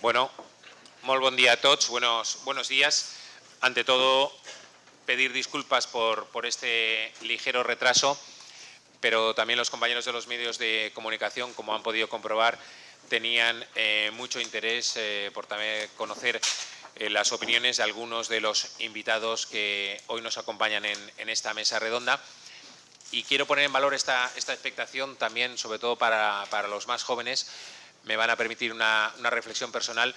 Bueno, molt bon dia a tots, buenos días. Ante todo, pedir disculpas por este ligero retraso, pero también los compañeros de los medios de comunicación, como han podido comprobar, tenían mucho interés por también conocer las opiniones de algunos de los invitados que hoy nos acompañan en esta mesa redonda. Y quiero poner en valor esta expectación también, sobre todo para los más jóvenes. Me van a permitir una reflexión personal,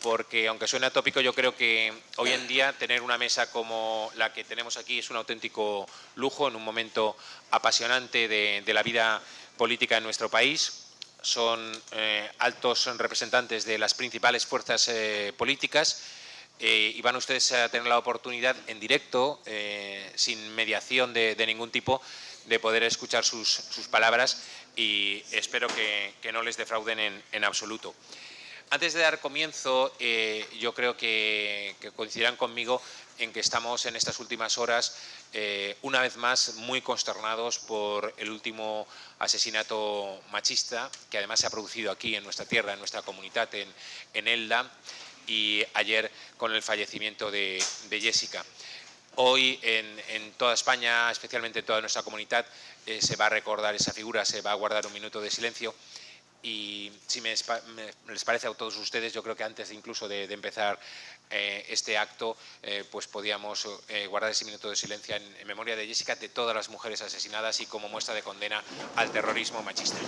porque aunque suene atópico, yo creo que hoy en día tener una mesa como la que tenemos aquí es un auténtico lujo en un momento apasionante de la vida política en nuestro país. Son altos representantes de las principales fuerzas políticas y van ustedes a tener la oportunidad en directo, sin mediación de ningún tipo, de poder escuchar sus palabras, y espero que no les defrauden en absoluto. Antes de dar comienzo, yo creo que coincidirán conmigo en que estamos en estas últimas horas, una vez más, muy consternados por el último asesinato machista, que además se ha producido aquí en nuestra tierra, en nuestra comunidad, en Elda, y ayer con el fallecimiento de Jessica. Hoy en toda España, especialmente en toda nuestra comunidad, se va a recordar esa figura, se va a guardar un minuto de silencio. Y si les parece a todos ustedes, yo creo que antes incluso de empezar este acto, pues podíamos guardar ese minuto de silencio en memoria de Jessica, de todas las mujeres asesinadas y como muestra de condena al terrorismo machista.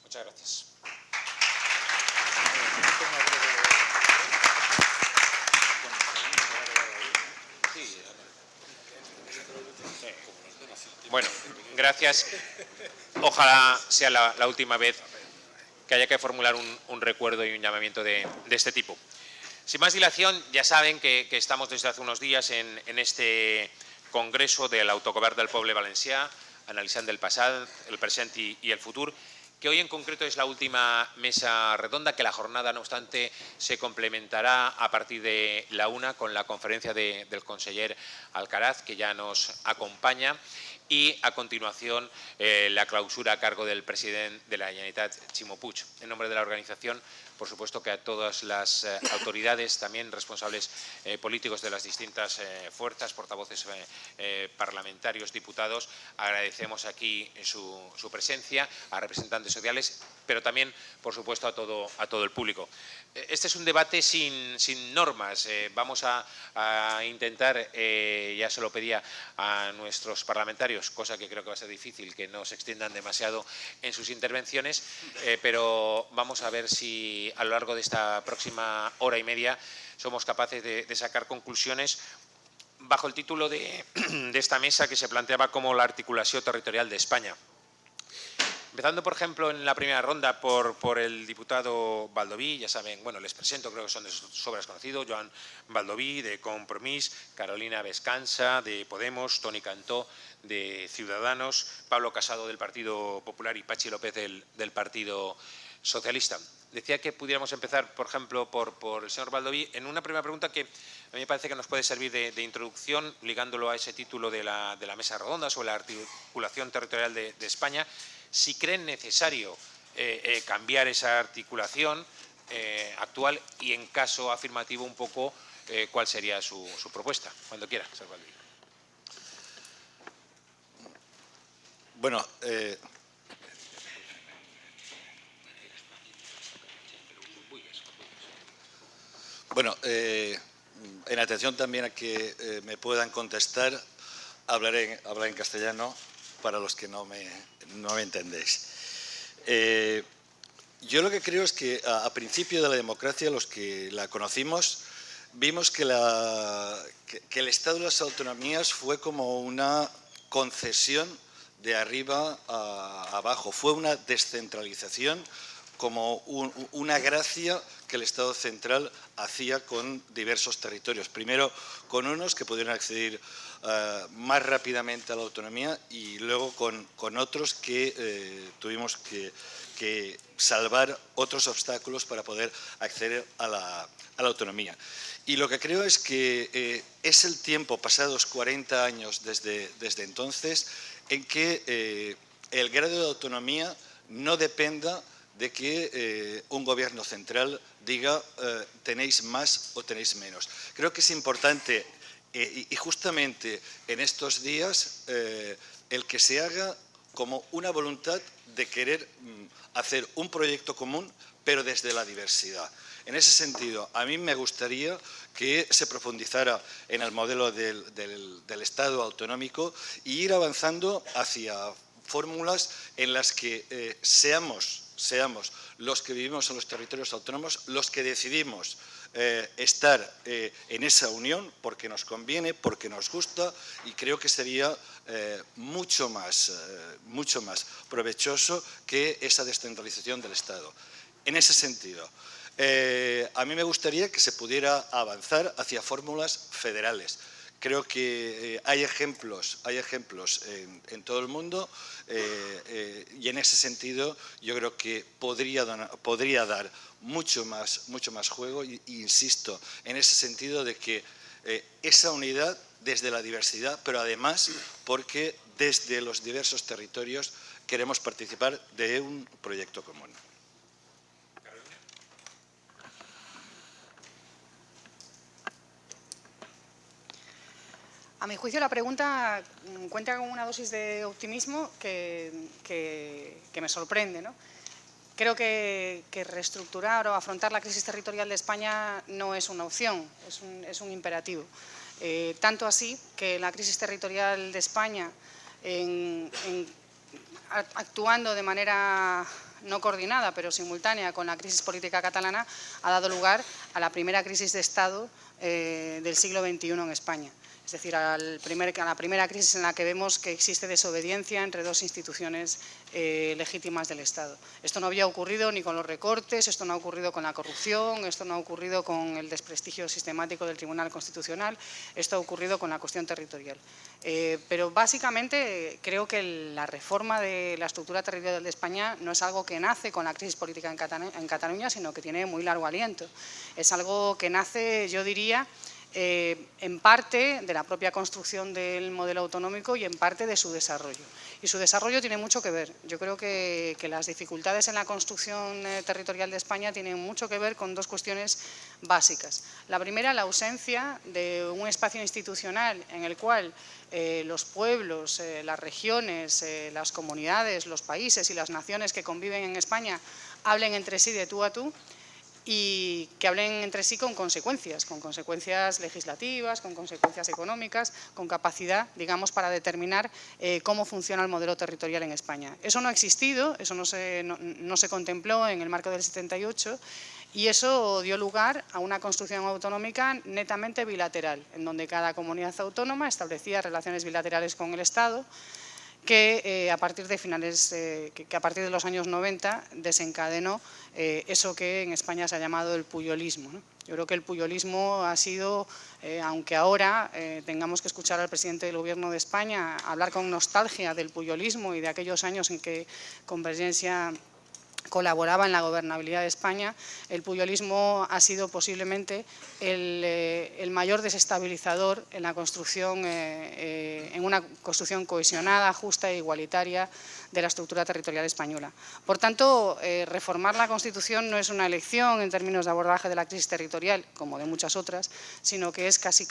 Muchas gracias. Bueno, gracias. Ojalá sea la última vez que haya que formular un recuerdo y un llamamiento de este tipo. Sin más dilación, ya saben que estamos desde hace unos días en este Congreso del Autogovern del Poble Valencià, analitzant el passat, el present y el futur, que hoy en concreto es la última mesa redonda, que la jornada, no obstante, se complementará a partir de la 1 con la conferencia del conseller Alcaraz, que ya nos acompaña, y a continuación la clausura a cargo del presidente de la Generalitat, Ximo Puig. En nombre de la organización, por supuesto que a todas las autoridades, también responsables políticos de las distintas fuerzas, portavoces parlamentarios, diputados, agradecemos aquí su presencia, a representantes sociales, pero también, por supuesto, a todo el público. Este es un debate sin normas. Vamos a intentar, ya se lo pedía a nuestros parlamentarios, cosa que creo que va a ser difícil, que no se extiendan demasiado en sus intervenciones, pero vamos a ver si a lo largo de esta próxima hora y media somos capaces de sacar conclusiones bajo el título de esta mesa, que se planteaba como la articulación territorial de España. Empezando, por ejemplo, en la primera ronda por el diputado Baldoví. Ya saben, bueno, les presento, creo que son de sobras conocidos: Joan Baldoví, de Compromís; Carolina Vescanza, de Podemos; Toni Cantó, de Ciudadanos; Pablo Casado, del Partido Popular; y Patxi López, del Partido Socialista. Decía que pudiéramos empezar, por ejemplo, por el señor Baldoví, en una primera pregunta que a mí me parece que nos puede servir de introducción, ligándolo a ese título de la mesa redonda sobre la articulación territorial de España. Si creen necesario cambiar esa articulación actual, y en caso afirmativo un poco cuál sería su propuesta. Cuando quiera, señor Baldoví. Bueno, en atención también a que me puedan contestar, hablaré en castellano para los que no me entendéis. Yo lo que creo es que a principio de la democracia, los que la conocimos, vimos que el Estado de las autonomías fue como una concesión de arriba a abajo, fue una descentralización, como una gracia que el Estado central hacía con diversos territorios. Primero con unos que pudieron acceder más rápidamente a la autonomía y luego con otros que tuvimos que salvar otros obstáculos para poder acceder a la autonomía. Y lo que creo es que es el tiempo, pasados 40 años desde entonces, en que el grado de autonomía no dependa de que un gobierno central diga tenéis más o tenéis menos. Creo que es importante y justamente en estos días el que se haga como una voluntad de querer hacer un proyecto común, pero desde la diversidad. En ese sentido, a mí me gustaría que se profundizara en el modelo del Estado autonómico e ir avanzando hacia fórmulas en las que seamos los que vivimos en los territorios autónomos los que decidimos estar en esa unión porque nos conviene, porque nos gusta, y creo que sería mucho más provechoso que esa descentralización del Estado. En ese sentido, a mí me gustaría que se pudiera avanzar hacia fórmulas federales. Creo que hay ejemplos en todo el mundo y en ese sentido yo creo que podría dar mucho más juego y insisto en ese sentido de que esa unidad desde la diversidad, pero además porque desde los diversos territorios queremos participar de un proyecto común. A mi juicio, la pregunta cuenta con una dosis de optimismo que me sorprende, ¿no? Creo que reestructurar o afrontar la crisis territorial de España no es una opción, es un imperativo. Tanto así que la crisis territorial de España, actuando de manera no coordinada, pero simultánea con la crisis política catalana, ha dado lugar a la primera crisis de Estado del siglo XXI en España. Es decir, a la primera crisis en la que vemos que existe desobediencia entre dos instituciones legítimas del Estado. Esto no había ocurrido ni con los recortes, esto no ha ocurrido con la corrupción, esto no ha ocurrido con el desprestigio sistemático del Tribunal Constitucional, esto ha ocurrido con la cuestión territorial. Pero básicamente creo que la reforma de la estructura territorial de España no es algo que nace con la crisis política en Cataluña, sino que tiene muy largo aliento. Es algo que nace, yo diría, en parte de la propia construcción del modelo autonómico y en parte de su desarrollo. Y su desarrollo tiene mucho que ver. Yo creo que las dificultades en la construcción territorial de España tienen mucho que ver con dos cuestiones básicas. La primera, la ausencia de un espacio institucional en el cual los pueblos, las regiones, las comunidades, los países y las naciones que conviven en España hablen entre sí de tú a tú, y que hablen entre sí con consecuencias legislativas, con consecuencias económicas, con capacidad, digamos, para determinar cómo funciona el modelo territorial en España. Eso no ha existido, eso no se contempló en el marco del 78 y eso dio lugar a una construcción autonómica netamente bilateral, en donde cada comunidad autónoma establecía relaciones bilaterales con el Estado, que a partir de los años 90 desencadenó eso que en España se ha llamado el puyolismo, ¿no? Yo creo que el puyolismo ha sido, aunque ahora tengamos que escuchar al presidente del Gobierno de España hablar con nostalgia del puyolismo y de aquellos años en que Convergencia colaboraba en la gobernabilidad de España, el puyolismo ha sido posiblemente el mayor desestabilizador en la construcción, en una construcción cohesionada, justa e igualitaria de la estructura territorial española. Por tanto, reformar la Constitución no es una elección en términos de abordaje de la crisis territorial, como de muchas otras, sino que es casi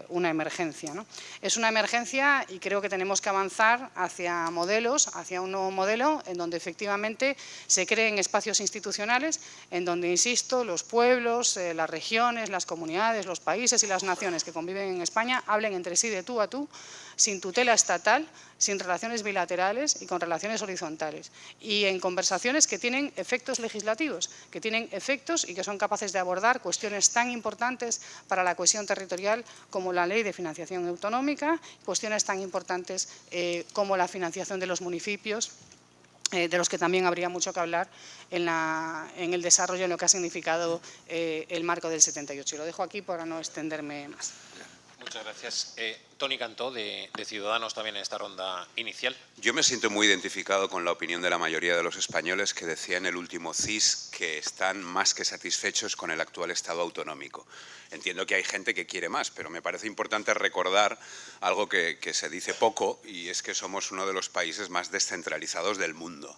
una emergencia, ¿no? Es una emergencia y creo que tenemos que avanzar hacia modelos, hacia un nuevo modelo en donde efectivamente se creen espacios institucionales en donde, insisto, los pueblos, las regiones, las comunidades, los países y las naciones que conviven en España hablen entre sí de tú a tú, sin tutela estatal, sin relaciones bilaterales y con relaciones horizontales. Y en conversaciones que tienen efectos legislativos, que tienen efectos y que son capaces de abordar cuestiones tan importantes para la cohesión territorial como la Ley de Financiación Autonómica, cuestiones tan importantes como la financiación de los municipios de los que también habría mucho que hablar en el desarrollo, en lo que ha significado el marco del 78. Y lo dejo aquí para no extenderme más. Muchas gracias. Toni Cantó, de Ciudadanos, también en esta ronda inicial. Yo me siento muy identificado con la opinión de la mayoría de los españoles que decía en el último CIS que están más que satisfechos con el actual Estado autonómico. Entiendo que hay gente que quiere más, pero me parece importante recordar algo que se dice poco, y es que somos uno de los países más descentralizados del mundo.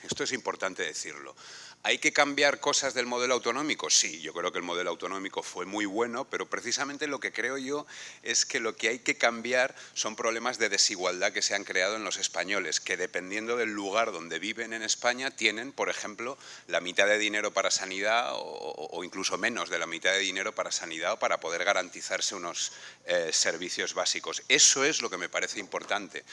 Esto es importante decirlo. ¿Hay que cambiar cosas del modelo autonómico? Sí, yo creo que el modelo autonómico fue muy bueno, pero precisamente lo que creo yo es que lo que hay que cambiar son problemas de desigualdad que se han creado en los españoles, que dependiendo del lugar donde viven en España tienen, por ejemplo, la mitad de dinero para sanidad o incluso menos de la mitad de dinero para sanidad o para poder garantizarse unos servicios básicos. Eso es lo que me parece importante.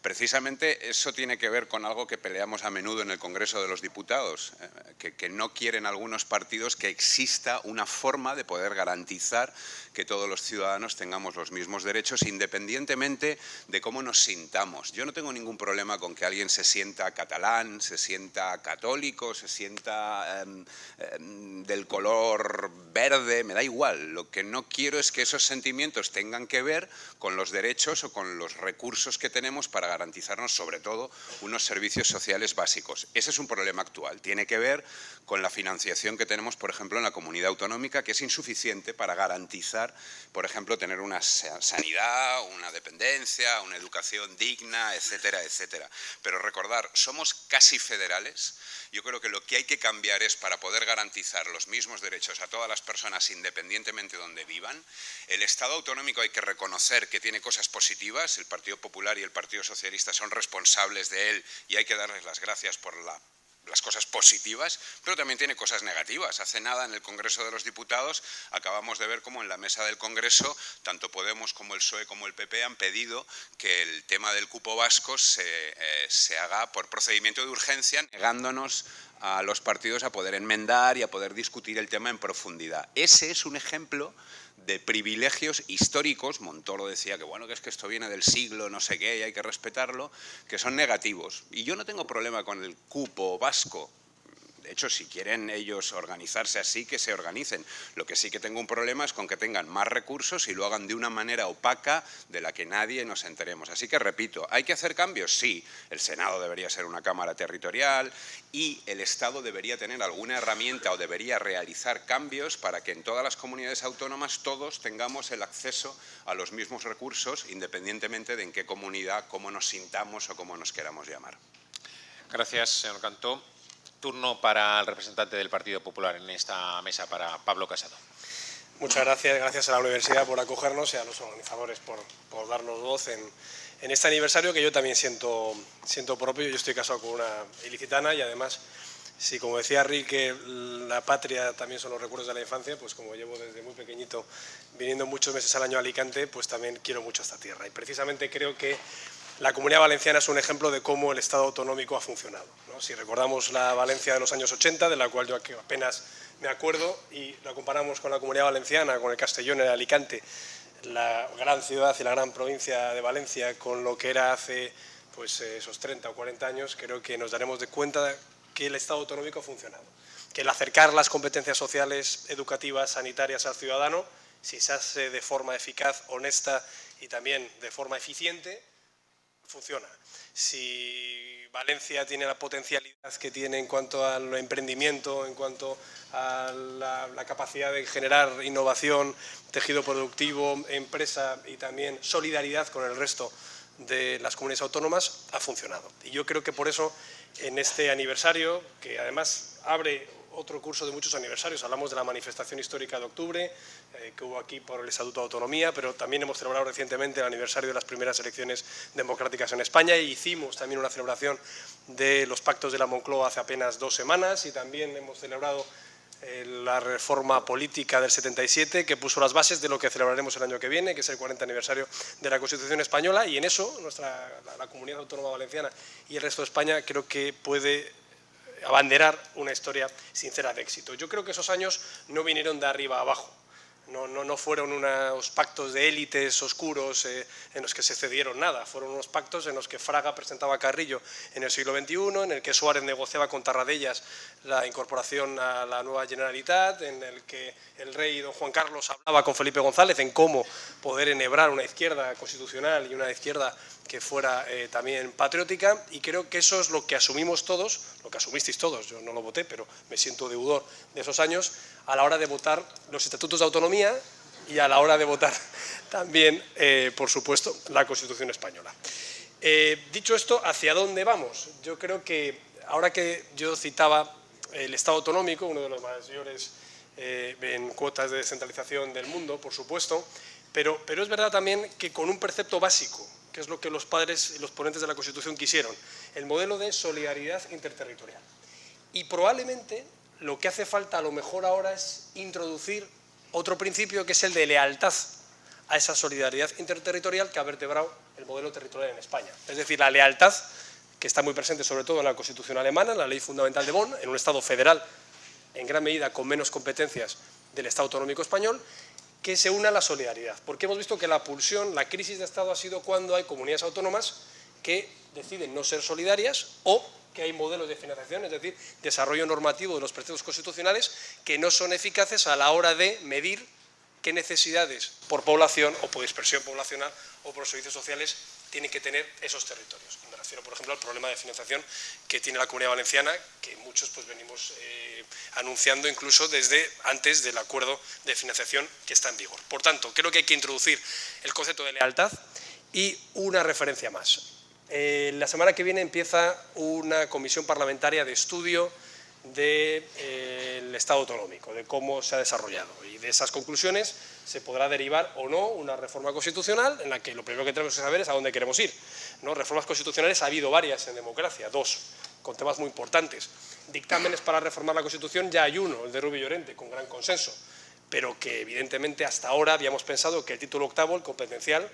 Precisamente eso tiene que ver con algo que peleamos a menudo en el Congreso de los Diputados, que no quieren algunos partidos que exista una forma de poder garantizar que todos los ciudadanos tengamos los mismos derechos independientemente de cómo nos sintamos. Yo no tengo ningún problema con que alguien se sienta catalán, se sienta católico, se sienta del color verde, me da igual. Lo que no quiero es que esos sentimientos tengan que ver con los derechos o con los recursos que tenemos para garantizarnos, sobre todo, unos servicios sociales básicos. Ese es un problema actual. Tiene que ver con la financiación que tenemos, por ejemplo, en la comunidad autonómica, que es insuficiente para garantizar, por ejemplo, tener una sanidad, una dependencia, una educación digna, etcétera, etcétera. Pero recordar, somos casi federales. Yo creo que lo que hay que cambiar es, para poder garantizar los mismos derechos a todas las personas independientemente de donde vivan, el Estado autonómico hay que reconocer que tiene cosas positivas, el Partido Popular y el Partido Socialista son responsables de él y hay que darles las gracias por las cosas positivas, pero también tiene cosas negativas. Hace nada en el Congreso de los Diputados acabamos de ver cómo en la mesa del Congreso tanto Podemos como el PSOE como el PP han pedido que el tema del cupo vasco se haga por procedimiento de urgencia, negándonos a los partidos a poder enmendar y a poder discutir el tema en profundidad. Ese es un ejemplo de privilegios históricos. Montoro decía que bueno, que es que esto viene del siglo no sé qué y hay que respetarlo, que son negativos. Y yo no tengo problema con el cupo vasco. De hecho, si quieren ellos organizarse así, que se organicen. Lo que sí que tengo un problema es con que tengan más recursos y lo hagan de una manera opaca de la que nadie nos enteremos. Así que repito, ¿hay que hacer cambios? Sí. El Senado debería ser una cámara territorial y el Estado debería tener alguna herramienta o debería realizar cambios para que en todas las comunidades autónomas todos tengamos el acceso a los mismos recursos, independientemente de en qué comunidad, cómo nos sintamos o cómo nos queramos llamar. Gracias, señor Cantó. Turno para el representante del Partido Popular en esta mesa, para Pablo Casado. Muchas gracias, gracias a la universidad por acogernos y a los organizadores por darnos voz en este aniversario que yo también siento propio. Yo estoy casado con una ilicitana y además, si como decía Rick, que la patria también son los recuerdos de la infancia, pues como llevo desde muy pequeñito viniendo muchos meses al año a Alicante, pues también quiero mucho esta tierra. Y precisamente creo que la Comunidad Valenciana es un ejemplo de cómo el Estado autonómico ha funcionado, ¿no? Si recordamos la Valencia de los años 80, de la cual yo apenas me acuerdo, y la comparamos con la Comunidad Valenciana, con el Castellón, el Alicante, la gran ciudad y la gran provincia de Valencia, con lo que era hace pues, esos 30 o 40 años, creo que nos daremos de cuenta que el Estado autonómico ha funcionado. Que el acercar las competencias sociales, educativas, sanitarias al ciudadano, si se hace de forma eficaz, honesta y también de forma eficiente, funciona. Si Valencia tiene la potencialidad que tiene en cuanto al emprendimiento, en cuanto a la capacidad de generar innovación, tejido productivo, empresa y también solidaridad con el resto de las comunidades autónomas, ha funcionado. Y yo creo que por eso en este aniversario, que además abre otro curso de muchos aniversarios, hablamos de la manifestación histórica de octubre, que hubo aquí por el Estatuto de Autonomía, pero también hemos celebrado recientemente el aniversario de las primeras elecciones democráticas en España y hicimos también una celebración de los pactos de la Moncloa hace apenas 2 semanas y también hemos celebrado la reforma política del 77, que puso las bases de lo que celebraremos el año que viene, que es el 40 aniversario de la Constitución Española, y en eso la Comunidad Autónoma Valenciana y el resto de España creo que puede abanderar una historia sincera de éxito. Yo creo que esos años no vinieron de arriba a abajo, No fueron unos pactos de élites oscuros en los que se cedieron nada, fueron unos pactos en los que Fraga presentaba a Carrillo en el siglo XXI, en el que Suárez negociaba con Tarradellas la incorporación a la nueva Generalitat, en el que el rey don Juan Carlos hablaba con Felipe González en cómo poder enhebrar una izquierda constitucional y una izquierda que fuera también patriótica, y creo que eso es lo que asumimos todos, lo que asumisteis todos, yo no lo voté, pero me siento deudor de esos años, a la hora de votar los estatutos de autonomía y a la hora de votar también, por supuesto, la Constitución española. Dicho esto, ¿hacia dónde vamos? Yo creo que, ahora que yo citaba el Estado autonómico, uno de los mayores en cuotas de descentralización del mundo, por supuesto, pero es verdad también que con un precepto básico, que es lo que los padres y los ponentes de la Constitución quisieron, el modelo de solidaridad interterritorial. Y probablemente lo que hace falta a lo mejor ahora es introducir otro principio, que es el de lealtad a esa solidaridad interterritorial que ha vertebrado el modelo territorial en España. Es decir, la lealtad, que está muy presente sobre todo en la Constitución alemana, en la Ley Fundamental de Bonn, en un Estado federal en gran medida con menos competencias del Estado autonómico español, que se una a la solidaridad. Porque hemos visto que la pulsión, la crisis de Estado ha sido cuando hay comunidades autónomas que deciden no ser solidarias o que hay modelos de financiación, es decir, desarrollo normativo de los preceptos constitucionales que no son eficaces a la hora de medir qué necesidades por población o por dispersión poblacional o por servicios sociales tienen que tener esos territorios. Me refiero, por ejemplo, al problema de financiación que tiene la Comunidad Valenciana, que muchos pues, venimos anunciando incluso desde antes del acuerdo de financiación que está en vigor. Por tanto, creo que hay que introducir el concepto de lealtad y una referencia más. La semana que viene empieza una comisión parlamentaria de estudio del Estado autonómico, de cómo se ha desarrollado. Y de esas conclusiones se podrá derivar o no una reforma constitucional en la que lo primero que tenemos que saber es a dónde queremos ir, ¿no? Reformas constitucionales ha habido varias en democracia, 2, con temas muy importantes. Dictámenes para reformar la Constitución ya hay uno, el de Rubio Llorente, con gran consenso, pero que evidentemente hasta ahora habíamos pensado que el título octavo, el competencial,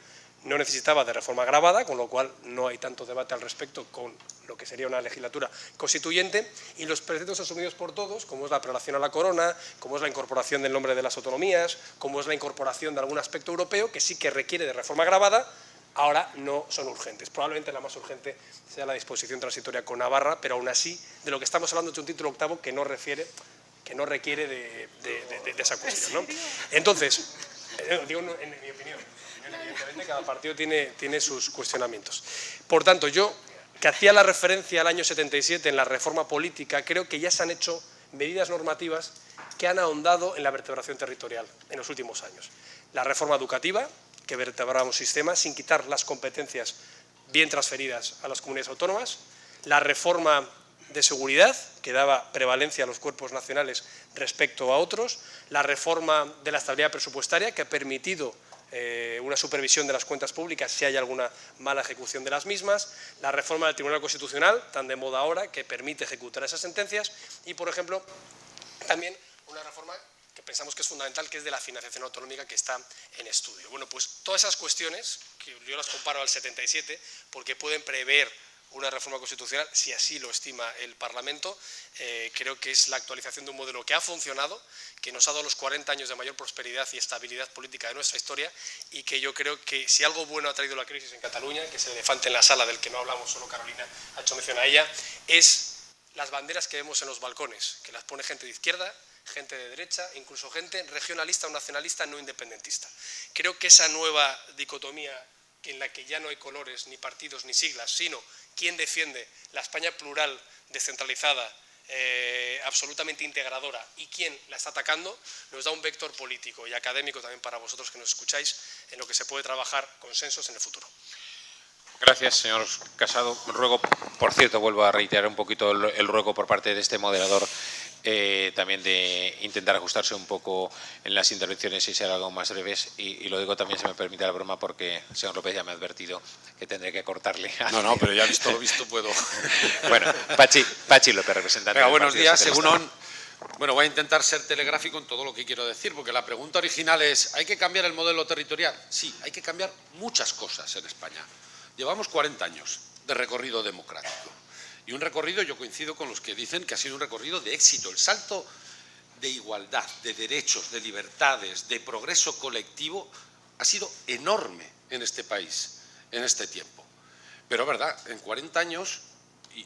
no necesitaba de reforma agravada, con lo cual no hay tanto debate al respecto con lo que sería una legislatura constituyente, y los preceptos asumidos por todos, como es la prelación a la corona, como es la incorporación del nombre de las autonomías, como es la incorporación de algún aspecto europeo, que sí que requiere de reforma agravada, ahora no son urgentes. Probablemente la más urgente sea la disposición transitoria con Navarra, pero aún así, de lo que estamos hablando es de un título octavo que no requiere de esa cuestión, ¿no? Entonces, digo en mi opinión, evidentemente cada partido tiene sus cuestionamientos. Por tanto, yo, que hacía la referencia al año 77 en la reforma política, creo que ya se han hecho medidas normativas que han ahondado en la vertebración territorial en los últimos años. La reforma educativa, que vertebraba un sistema sin quitar las competencias bien transferidas a las comunidades autónomas. La reforma de seguridad, que daba prevalencia a los cuerpos nacionales respecto a otros. La reforma de la estabilidad presupuestaria, que ha permitido una supervisión de las cuentas públicas si hay alguna mala ejecución de las mismas, la reforma del Tribunal Constitucional, tan de moda ahora, que permite ejecutar esas sentencias, y, por ejemplo, también una reforma que pensamos que es fundamental, que es de la financiación autonómica, que está en estudio. Bueno, pues todas esas cuestiones, que yo las comparo al 77, porque pueden prever una reforma constitucional, si así lo estima el Parlamento, creo que es la actualización de un modelo que ha funcionado, que nos ha dado los 40 años de mayor prosperidad y estabilidad política de nuestra historia, y que yo creo que si algo bueno ha traído la crisis en Cataluña, que es el elefante en la sala del que no hablamos, solo Carolina ha hecho mención a ella, es las banderas que vemos en los balcones, que las pone gente de izquierda, gente de derecha, incluso gente regionalista o nacionalista no independentista. Creo que esa nueva dicotomía en la que ya no hay colores, ni partidos, ni siglas, sino quién defiende la España plural, descentralizada, absolutamente integradora, y quién la está atacando, nos da un vector político y académico también para vosotros que nos escucháis, en lo que se puede trabajar consensos en el futuro. Gracias, señor Casado. Ruego, por cierto, vuelvo a reiterar un poquito el ruego por parte de este moderador, también de intentar ajustarse un poco en las intervenciones y ser algo más breves. Y lo digo también, se me permite la broma, porque el señor López ya me ha advertido que tendré que cortarle. No, pero ya visto lo visto puedo. Bueno, Pachi López, representante. Venga, buenos días, Egunon. Bueno, voy a intentar ser telegráfico en todo lo que quiero decir, porque la pregunta original es, ¿hay que cambiar el modelo territorial? Sí, hay que cambiar muchas cosas en España. Llevamos 40 años de recorrido democrático. Y un recorrido, yo coincido con los que dicen que ha sido un recorrido de éxito. El salto de igualdad, de derechos, de libertades, de progreso colectivo, ha sido enorme en este país, en este tiempo. Pero es verdad, en 40 años,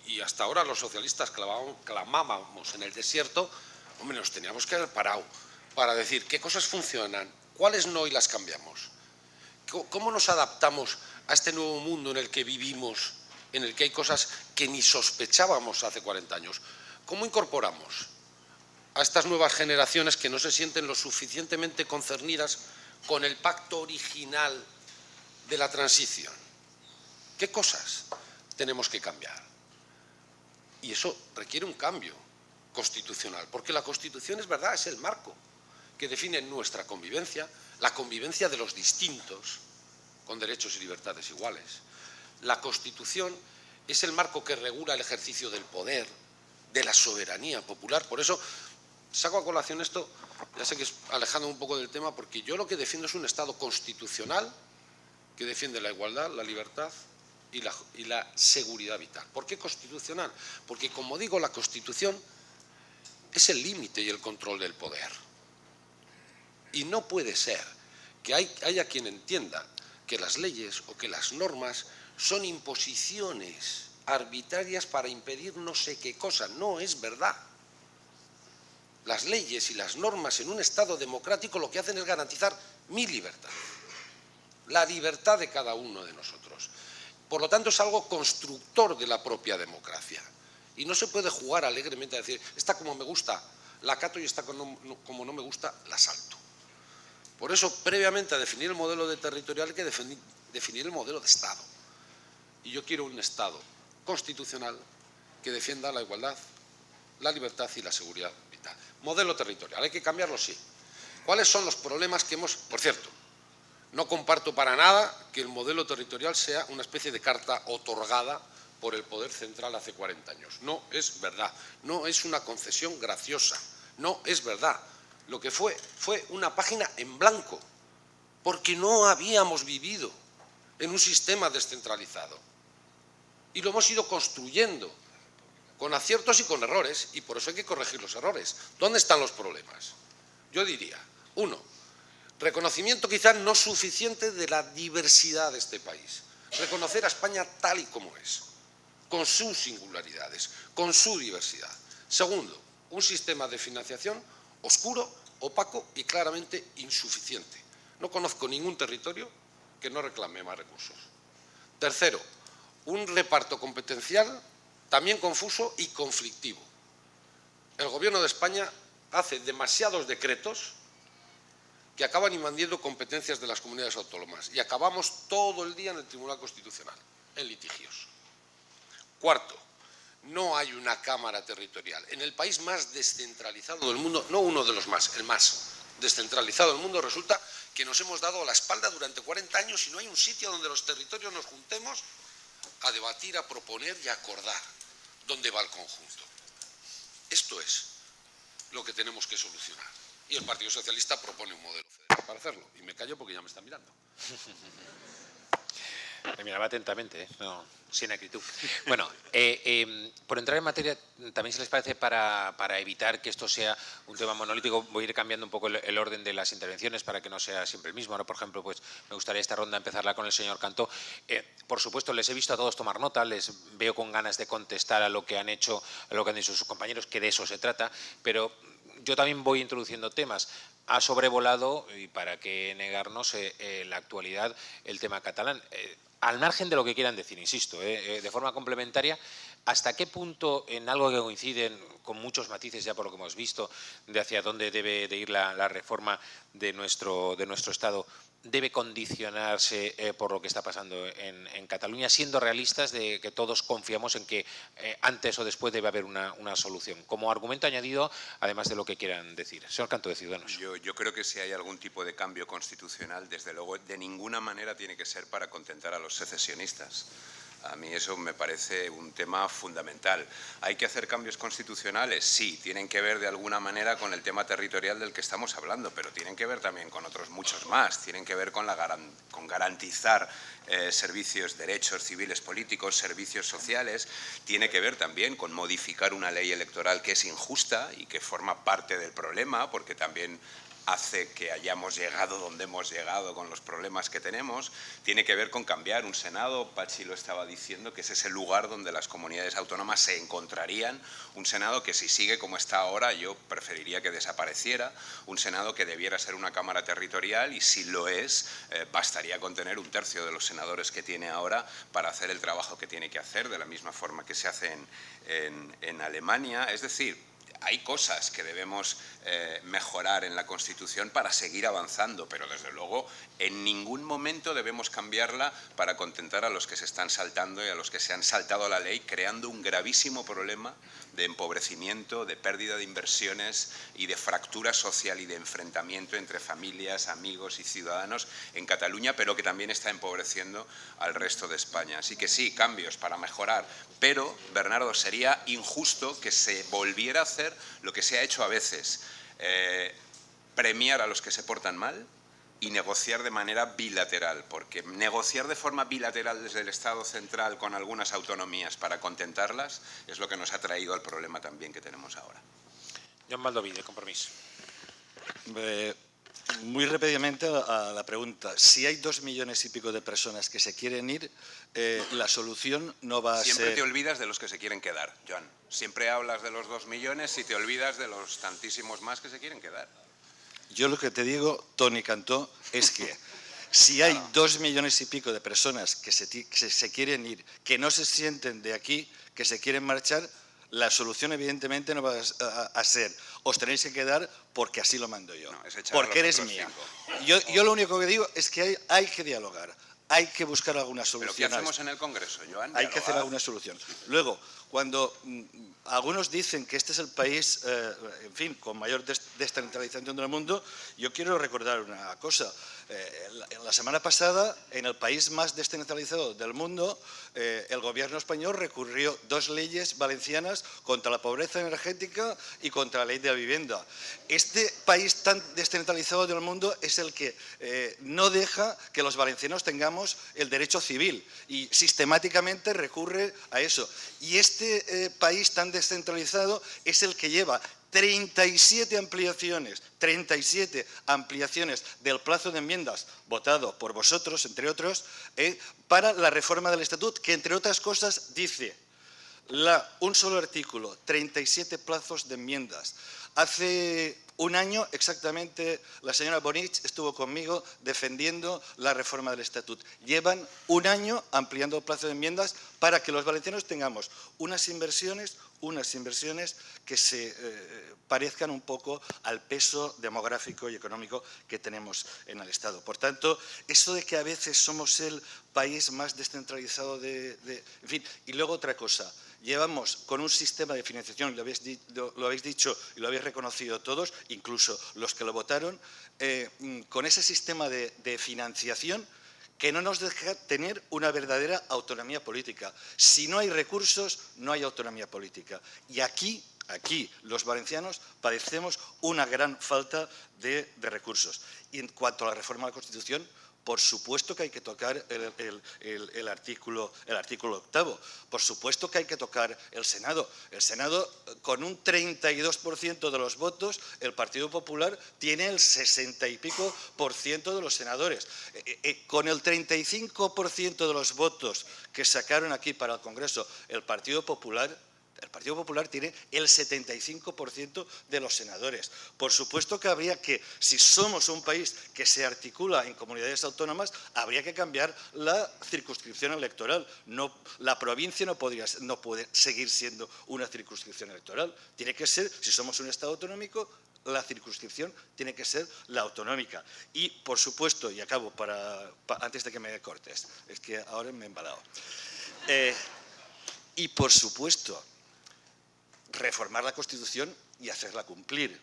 y hasta ahora los socialistas clamábamos en el desierto, hombre, nos teníamos que haber parado para decir qué cosas funcionan, cuáles no y las cambiamos. ¿Cómo nos adaptamos a este nuevo mundo en el que vivimos, en el que hay cosas que ni sospechábamos hace 40 años? ¿Cómo incorporamos a estas nuevas generaciones que no se sienten lo suficientemente concernidas con el pacto original de la transición? ¿Qué cosas tenemos que cambiar? Y eso requiere un cambio constitucional, porque la Constitución, es verdad, es el marco que define nuestra convivencia, la convivencia de los distintos, con derechos y libertades iguales. La Constitución es el marco que regula el ejercicio del poder, de la soberanía popular. Por eso saco a colación esto, ya sé que es alejando un poco del tema, porque yo lo que defiendo es un Estado constitucional que defiende la igualdad, la libertad y la seguridad vital. ¿Por qué constitucional? Porque, como digo, la Constitución es el límite y el control del poder. Y no puede ser que haya quien entienda que las leyes o que las normas son imposiciones arbitrarias para impedir no sé qué cosa. No es verdad. Las leyes y las normas en un Estado democrático lo que hacen es garantizar mi libertad, la libertad de cada uno de nosotros. Por lo tanto, es algo constructor de la propia democracia. Y no se puede jugar alegremente a decir, esta como me gusta, la acato, y esta como no me gusta, la salto. Por eso, previamente a definir el modelo de territorial, hay que definir el modelo de Estado. Y yo quiero un Estado constitucional que defienda la igualdad, la libertad y la seguridad vital. Modelo territorial, ¿hay que cambiarlo? Sí. ¿Cuáles son los problemas que hemos...? Por cierto, no comparto para nada que el modelo territorial sea una especie de carta otorgada por el poder central hace 40 años. No es verdad. No es una concesión graciosa. No es verdad. Lo que fue una página en blanco, porque no habíamos vivido en un sistema descentralizado. Y lo hemos ido construyendo, con aciertos y con errores, y por eso hay que corregir los errores. ¿Dónde están los problemas? Yo diría, uno, reconocimiento quizá no suficiente de la diversidad de este país. Reconocer a España tal y como es, con sus singularidades, con su diversidad. Segundo, un sistema de financiación oscuro, opaco y claramente insuficiente. No conozco ningún territorio que no reclame más recursos. Tercero, un reparto competencial también confuso y conflictivo. El Gobierno de España hace demasiados decretos que acaban invadiendo competencias de las comunidades autónomas y acabamos todo el día en el Tribunal Constitucional, en litigios. Cuarto, no hay una Cámara territorial. En el país más descentralizado del mundo, no uno de los más, el más descentralizado del mundo, resulta que nos hemos dado la espalda durante 40 años y no hay un sitio donde los territorios nos juntemos a debatir, a proponer y a acordar dónde va el conjunto. Esto es lo que tenemos que solucionar. Y el Partido Socialista propone un modelo federal para hacerlo. Y me callo porque ya me están mirando. Me miraba atentamente, no, sin acritud. Bueno, por entrar en materia, también si les parece, para evitar que esto sea un tema monolítico, voy a ir cambiando un poco el orden de las intervenciones para que no sea siempre el mismo. Ahora, por ejemplo, pues me gustaría esta ronda empezarla con el señor Cantó. Por supuesto, les he visto a todos tomar nota, les veo con ganas de contestar a lo que han hecho, a lo que han dicho sus compañeros, que de eso se trata, pero yo también voy introduciendo temas. Ha sobrevolado, y para qué negarnos, la actualidad, el tema catalán. Al margen de lo que quieran decir, insisto, de forma complementaria, ¿hasta qué punto, en algo que coinciden con muchos matices, ya por lo que hemos visto, de hacia dónde debe de ir la reforma de nuestro Estado, debe condicionarse por lo que está pasando en Cataluña, siendo realistas de que todos confiamos en que antes o después debe haber una solución? Como argumento añadido, además de lo que quieran decir. Señor Cantó, de Ciudadanos. Yo creo que si hay algún tipo de cambio constitucional, desde luego, de ninguna manera tiene que ser para contentar a los secesionistas. A mí eso me parece un tema fundamental. ¿Hay que hacer cambios constitucionales? Sí, tienen que ver de alguna manera con el tema territorial del que estamos hablando, pero tienen que ver también con otros muchos más. Tienen que ver con garantizar servicios, derechos civiles, políticos, servicios sociales. Tiene que ver también con modificar una ley electoral que es injusta y que forma parte del problema, porque también hace que hayamos llegado donde hemos llegado con los problemas que tenemos. Tiene que ver con cambiar un Senado, Pachi lo estaba diciendo, que es ese lugar donde las comunidades autónomas se encontrarían, un Senado que si sigue como está ahora yo preferiría que desapareciera, un Senado que debiera ser una Cámara territorial y si lo es, bastaría con tener 1/3 de los senadores que tiene ahora para hacer el trabajo que tiene que hacer, de la misma forma que se hace en Alemania. Es decir, hay cosas que debemos mejorar en la Constitución para seguir avanzando, pero desde luego en ningún momento debemos cambiarla para contentar a los que se están saltando y a los que se han saltado la ley, creando un gravísimo problema de empobrecimiento, de pérdida de inversiones y de fractura social y de enfrentamiento entre familias, amigos y ciudadanos en Cataluña, pero que también está empobreciendo al resto de España. Así que sí, cambios para mejorar, pero, Bernardo, sería injusto que se volviera a hacer lo que se ha hecho a veces, premiar a los que se portan mal y negociar de manera bilateral, porque negociar de forma bilateral desde el Estado central con algunas autonomías para contentarlas es lo que nos ha traído al problema también que tenemos ahora. Joan Baldoví, de Compromís. Muy rápidamente a la pregunta. Si hay 2 millones y pico de personas que se quieren ir, la solución no va a ser... Siempre te olvidas de los que se quieren quedar, Joan. Siempre hablas de los 2 millones y te olvidas de los tantísimos más que se quieren quedar. Yo lo que te digo, Toni Cantó, es que si hay 2 millones y pico de personas que se quieren ir, que no se sienten de aquí, que se quieren marchar, la solución evidentemente no va a ser os tenéis que quedar porque así lo mando yo, no, porque eres mía. Yo lo único que digo es que hay que dialogar, hay que buscar alguna solución. ¿Pero qué hacemos en el Congreso, Joan? Hay que hacer alguna solución. Luego, cuando algunos dicen que este es el país, en fin, con mayor descentralización del mundo, yo quiero recordar una cosa. La semana pasada, en el país más descentralizado del mundo, el gobierno español recurrió 2 leyes valencianas contra la pobreza energética y contra la ley de la vivienda. Este país tan descentralizado del mundo es el que no deja que los valencianos tengamos el derecho civil y sistemáticamente recurre a eso. Y este país tan descentralizado es el que lleva 37 ampliaciones del plazo de enmiendas votado por vosotros, entre otros, para la reforma del Estatut, que entre otras cosas dice un solo artículo, 37 plazos de enmiendas. Hace un año exactamente la señora Bonich estuvo conmigo defendiendo la reforma del Estatut. Llevan un año ampliando el plazo de enmiendas para que los valencianos tengamos unas inversiones que se parezcan un poco al peso demográfico y económico que tenemos en el Estado. Por tanto, eso de que a veces somos el país más descentralizado en fin, y luego otra cosa. Llevamos con un sistema de financiación, lo habéis dicho y lo habéis reconocido todos, incluso los que lo votaron, con ese sistema de financiación que no nos deja tener una verdadera autonomía política. Si no hay recursos, no hay autonomía política. Y aquí los valencianos padecemos una gran falta de recursos. Y en cuanto a la reforma de la Constitución, por supuesto que hay que tocar el artículo 8º, por supuesto que hay que tocar el Senado. El Senado, con un 32% de los votos, el Partido Popular tiene el 60 y pico % de los senadores. Con el 35% de los votos que sacaron aquí para el Congreso el Partido Popular tiene el 75% de los senadores. Por supuesto que habría que, si somos un país que se articula en comunidades autónomas, habría que cambiar la circunscripción electoral. La provincia no puede seguir siendo una circunscripción electoral. Tiene que ser, si somos un Estado autonómico, la circunscripción tiene que ser la autonómica. Y, por supuesto, y acabo antes de que me cortes, es que ahora me he embalado. Y, por supuesto, reformar la Constitución y hacerla cumplir.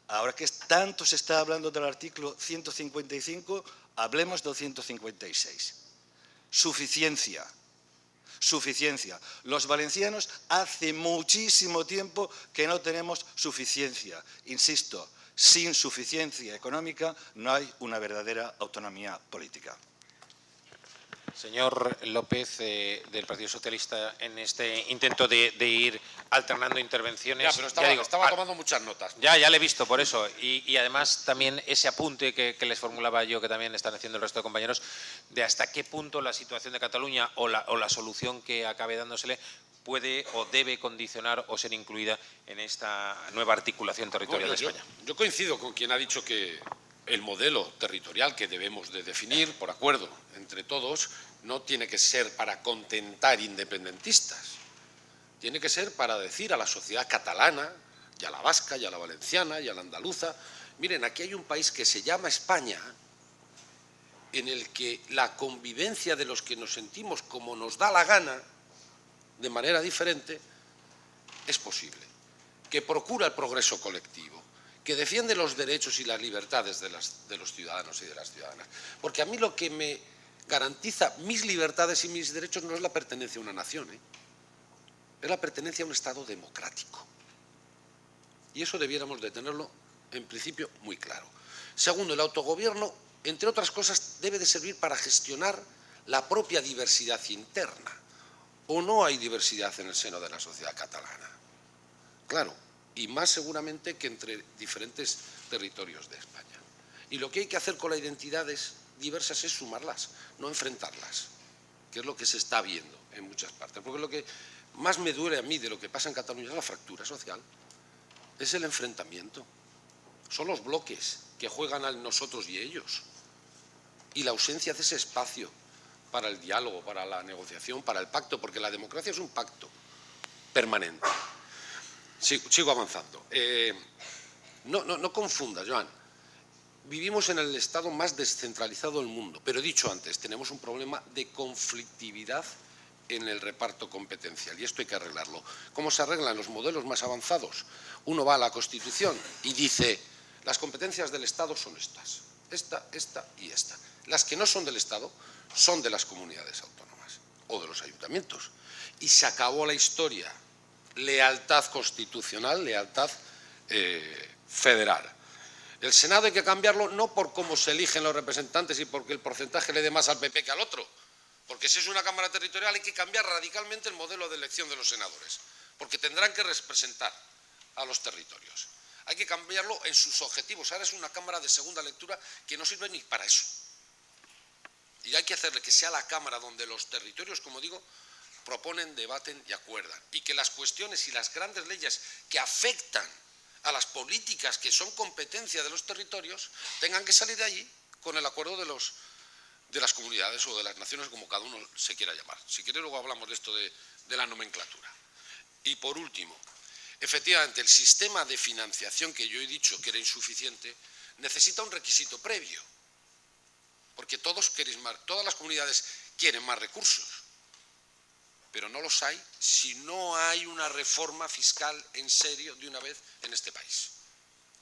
Ahora que tanto se está hablando del artículo 155, hablemos del 156. Suficiencia. Suficiencia. Los valencianos hace muchísimo tiempo que no tenemos suficiencia. Insisto, sin suficiencia económica no hay una verdadera autonomía política. Señor López, del Partido Socialista, en este intento de ir alternando intervenciones… Ya, pero estaba tomando muchas notas. Ya le he visto, por eso. Y además también ese apunte que les formulaba yo, que también están haciendo el resto de compañeros, de hasta qué punto la situación de Cataluña o la solución que acabe dándosele puede o debe condicionar o ser incluida en esta nueva articulación territorial de España. Yo coincido con quien ha dicho que el modelo territorial que debemos de definir, por acuerdo entre todos, no tiene que ser para contentar independentistas. Tiene que ser para decir a la sociedad catalana, y a la vasca, y a la valenciana, y a la andaluza, miren, aquí hay un país que se llama España, en el que la convivencia de los que nos sentimos como nos da la gana, de manera diferente, es posible, que procura el progreso colectivo, que defiende los derechos y las libertades de los ciudadanos y de las ciudadanas. Porque a mí lo que me garantiza mis libertades y mis derechos no es la pertenencia a una nación, es la pertenencia a un Estado democrático. Y eso debiéramos de tenerlo, en principio, muy claro. Segundo, el autogobierno, entre otras cosas, debe de servir para gestionar la propia diversidad interna. ¿O no hay diversidad en el seno de la sociedad catalana? Claro, y más seguramente que entre diferentes territorios de España. Y lo que hay que hacer con las identidades diversas es sumarlas, no enfrentarlas, que es lo que se está viendo en muchas partes. Porque lo que más me duele a mí de lo que pasa en Cataluña es la fractura social, es el enfrentamiento, son los bloques que juegan al nosotros y ellos, y la ausencia de ese espacio para el diálogo, para la negociación, para el pacto, porque la democracia es un pacto permanente. Sigo avanzando. No confundas, Joan. Vivimos en el Estado más descentralizado del mundo, pero he dicho antes, tenemos un problema de conflictividad en el reparto competencial y esto hay que arreglarlo. ¿Cómo se arreglan los modelos más avanzados? Uno va a la Constitución y dice, las competencias del Estado son estas, esta y esta. Las que no son del Estado son de las comunidades autónomas o de los ayuntamientos. Y se acabó la historia. Lealtad constitucional, lealtad federal. El Senado hay que cambiarlo no por cómo se eligen los representantes y porque el porcentaje le dé más al PP que al otro, porque si es una Cámara Territorial hay que cambiar radicalmente el modelo de elección de los senadores, porque tendrán que representar a los territorios. Hay que cambiarlo en sus objetivos. Ahora es una Cámara de segunda lectura que no sirve ni para eso. Y hay que hacerle que sea la Cámara donde los territorios, como digo, proponen, debaten y acuerdan. Y que las cuestiones y las grandes leyes que afectan a las políticas que son competencia de los territorios tengan que salir de allí con el acuerdo de las comunidades o de las naciones, como cada uno se quiera llamar. Si quiere luego hablamos de esto de la nomenclatura. Y por último, efectivamente el sistema de financiación que yo he dicho que era insuficiente necesita un requisito previo, porque todas las comunidades quieren más recursos, pero no los hay si no hay una reforma fiscal en serio de una vez en este país.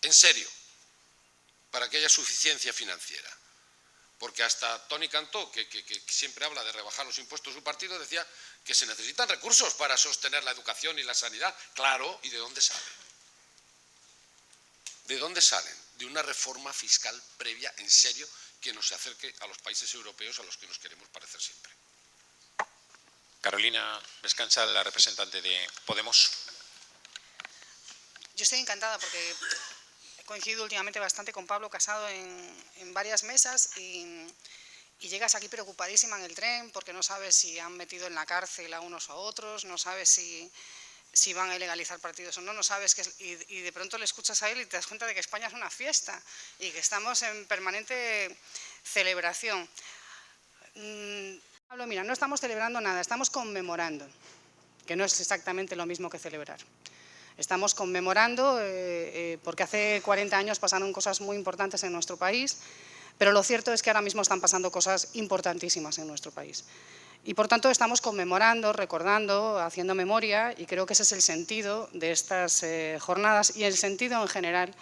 En serio, para que haya suficiencia financiera. Porque hasta Toni Cantó, que siempre habla de rebajar los impuestos de su partido, decía que se necesitan recursos para sostener la educación y la sanidad. Claro, ¿y de dónde salen? ¿De dónde salen? De una reforma fiscal previa, en serio, que nos acerque a los países europeos a los que nos queremos parecer siempre. Carolina Vescanza, la representante de Podemos. Yo estoy encantada porque he coincidido últimamente bastante con Pablo Casado en varias mesas y llegas aquí preocupadísima en el tren porque no sabes si han metido en la cárcel a unos o a otros, no sabes si van a ilegalizar partidos o no, no sabes y de pronto le escuchas a él y te das cuenta de que España es una fiesta y que estamos en permanente celebración. Pablo, mira, no estamos celebrando nada, estamos conmemorando, que no es exactamente lo mismo que celebrar. Estamos conmemorando porque hace 40 años pasaron cosas muy importantes en nuestro país, pero lo cierto es que ahora mismo están pasando cosas importantísimas en nuestro país. Y por tanto estamos conmemorando, recordando, haciendo memoria y creo que ese es el sentido de estas jornadas y el sentido en general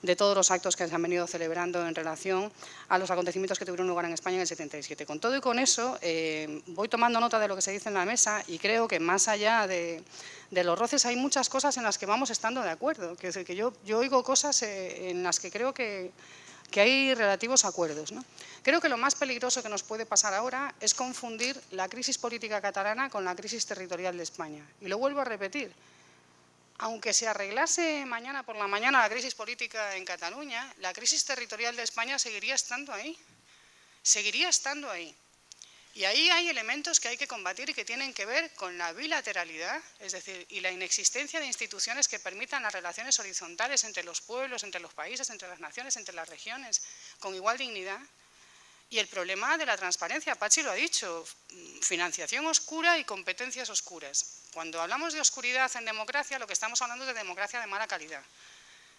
de todos los actos que se han venido celebrando en relación a los acontecimientos que tuvieron lugar en España en el 77. Con todo y con eso, voy tomando nota de lo que se dice en la mesa y creo que más allá de los roces hay muchas cosas en las que vamos estando de acuerdo. Es decir, que yo oigo cosas en las que creo que hay relativos acuerdos, ¿no? Creo que lo más peligroso que nos puede pasar ahora es confundir la crisis política catalana con la crisis territorial de España. Y lo vuelvo a repetir. Aunque se arreglase mañana por la mañana la crisis política en Cataluña, la crisis territorial de España seguiría estando ahí. Seguiría estando ahí. Y ahí hay elementos que hay que combatir y que tienen que ver con la bilateralidad, es decir, y la inexistencia de instituciones que permitan las relaciones horizontales entre los pueblos, entre los países, entre las naciones, entre las regiones, con igual dignidad. Y el problema de la transparencia, Pachi lo ha dicho, financiación oscura y competencias oscuras. Cuando hablamos de oscuridad en democracia, lo que estamos hablando es de democracia de mala calidad.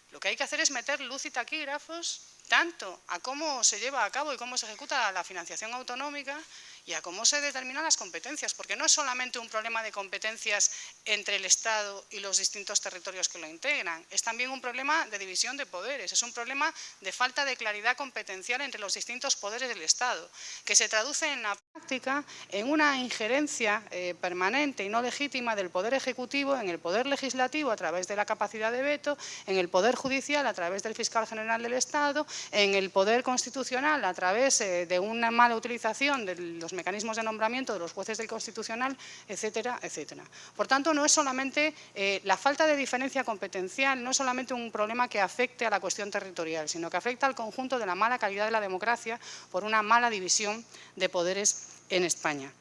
Lo que hay que hacer es meter luz y taquígrafos tanto a cómo se lleva a cabo y cómo se ejecuta la financiación autonómica y a cómo se determinan las competencias, porque no es solamente un problema de competencias entre el Estado y los distintos territorios que lo integran, es también un problema de división de poderes, es un problema de falta de claridad competencial entre los distintos poderes del Estado, que se traduce en la práctica en una injerencia permanente y no legítima del Poder Ejecutivo en el Poder Legislativo a través de la capacidad de veto, en el Poder Judicial a través del Fiscal General del Estado, en el Poder Constitucional a través de una mala utilización de los mecanismos de nombramiento de los jueces del Constitucional, etcétera, etcétera. Por tanto, no es solamente la falta de diferencia competencial, no es solamente un problema que afecte a la cuestión territorial, sino que afecta al conjunto de la mala calidad de la democracia por una mala división de poderes en España.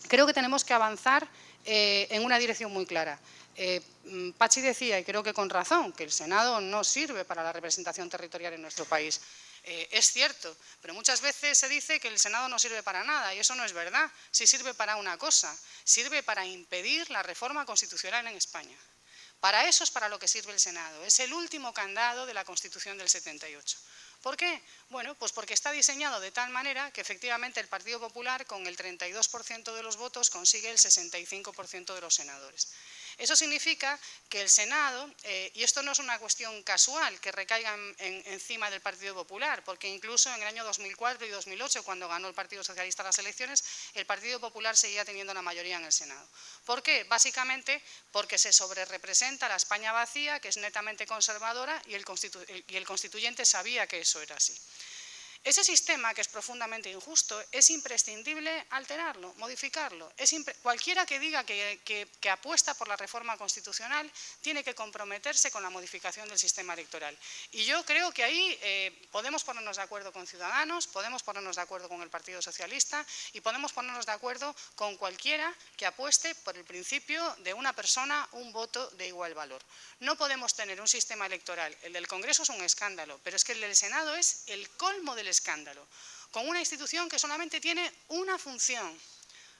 Creo que tenemos que avanzar en una dirección muy clara. Pachi decía, y creo que con razón, que el Senado no sirve para la representación territorial en nuestro país. Es cierto, pero muchas veces se dice que el Senado no sirve para nada y eso no es verdad. Sí sirve para una cosa, sirve para impedir la reforma constitucional en España. Para eso es para lo que sirve el Senado. Es el último candado de la Constitución del 78. ¿Por qué? Bueno, pues porque está diseñado de tal manera que efectivamente el Partido Popular con el 32% de los votos consigue el 65% de los senadores. Eso significa que el Senado, y esto no es una cuestión casual que recaiga encima del Partido Popular, porque incluso en el año 2004 y 2008, cuando ganó el Partido Socialista las elecciones, el Partido Popular seguía teniendo la mayoría en el Senado. ¿Por qué? Básicamente porque se sobrerepresenta la España vacía, que es netamente conservadora, y el constituyente sabía que eso era así. Ese sistema, que es profundamente injusto, es imprescindible alterarlo, modificarlo. Cualquiera que diga que apuesta por la reforma constitucional tiene que comprometerse con la modificación del sistema electoral. Y yo creo que ahí podemos ponernos de acuerdo con Ciudadanos, podemos ponernos de acuerdo con el Partido Socialista y podemos ponernos de acuerdo con cualquiera que apueste por el principio de una persona, un voto de igual valor. No podemos tener un sistema electoral, el del Congreso es un escándalo, pero es que el del Senado es el colmo del escándalo, con una institución que solamente tiene una función,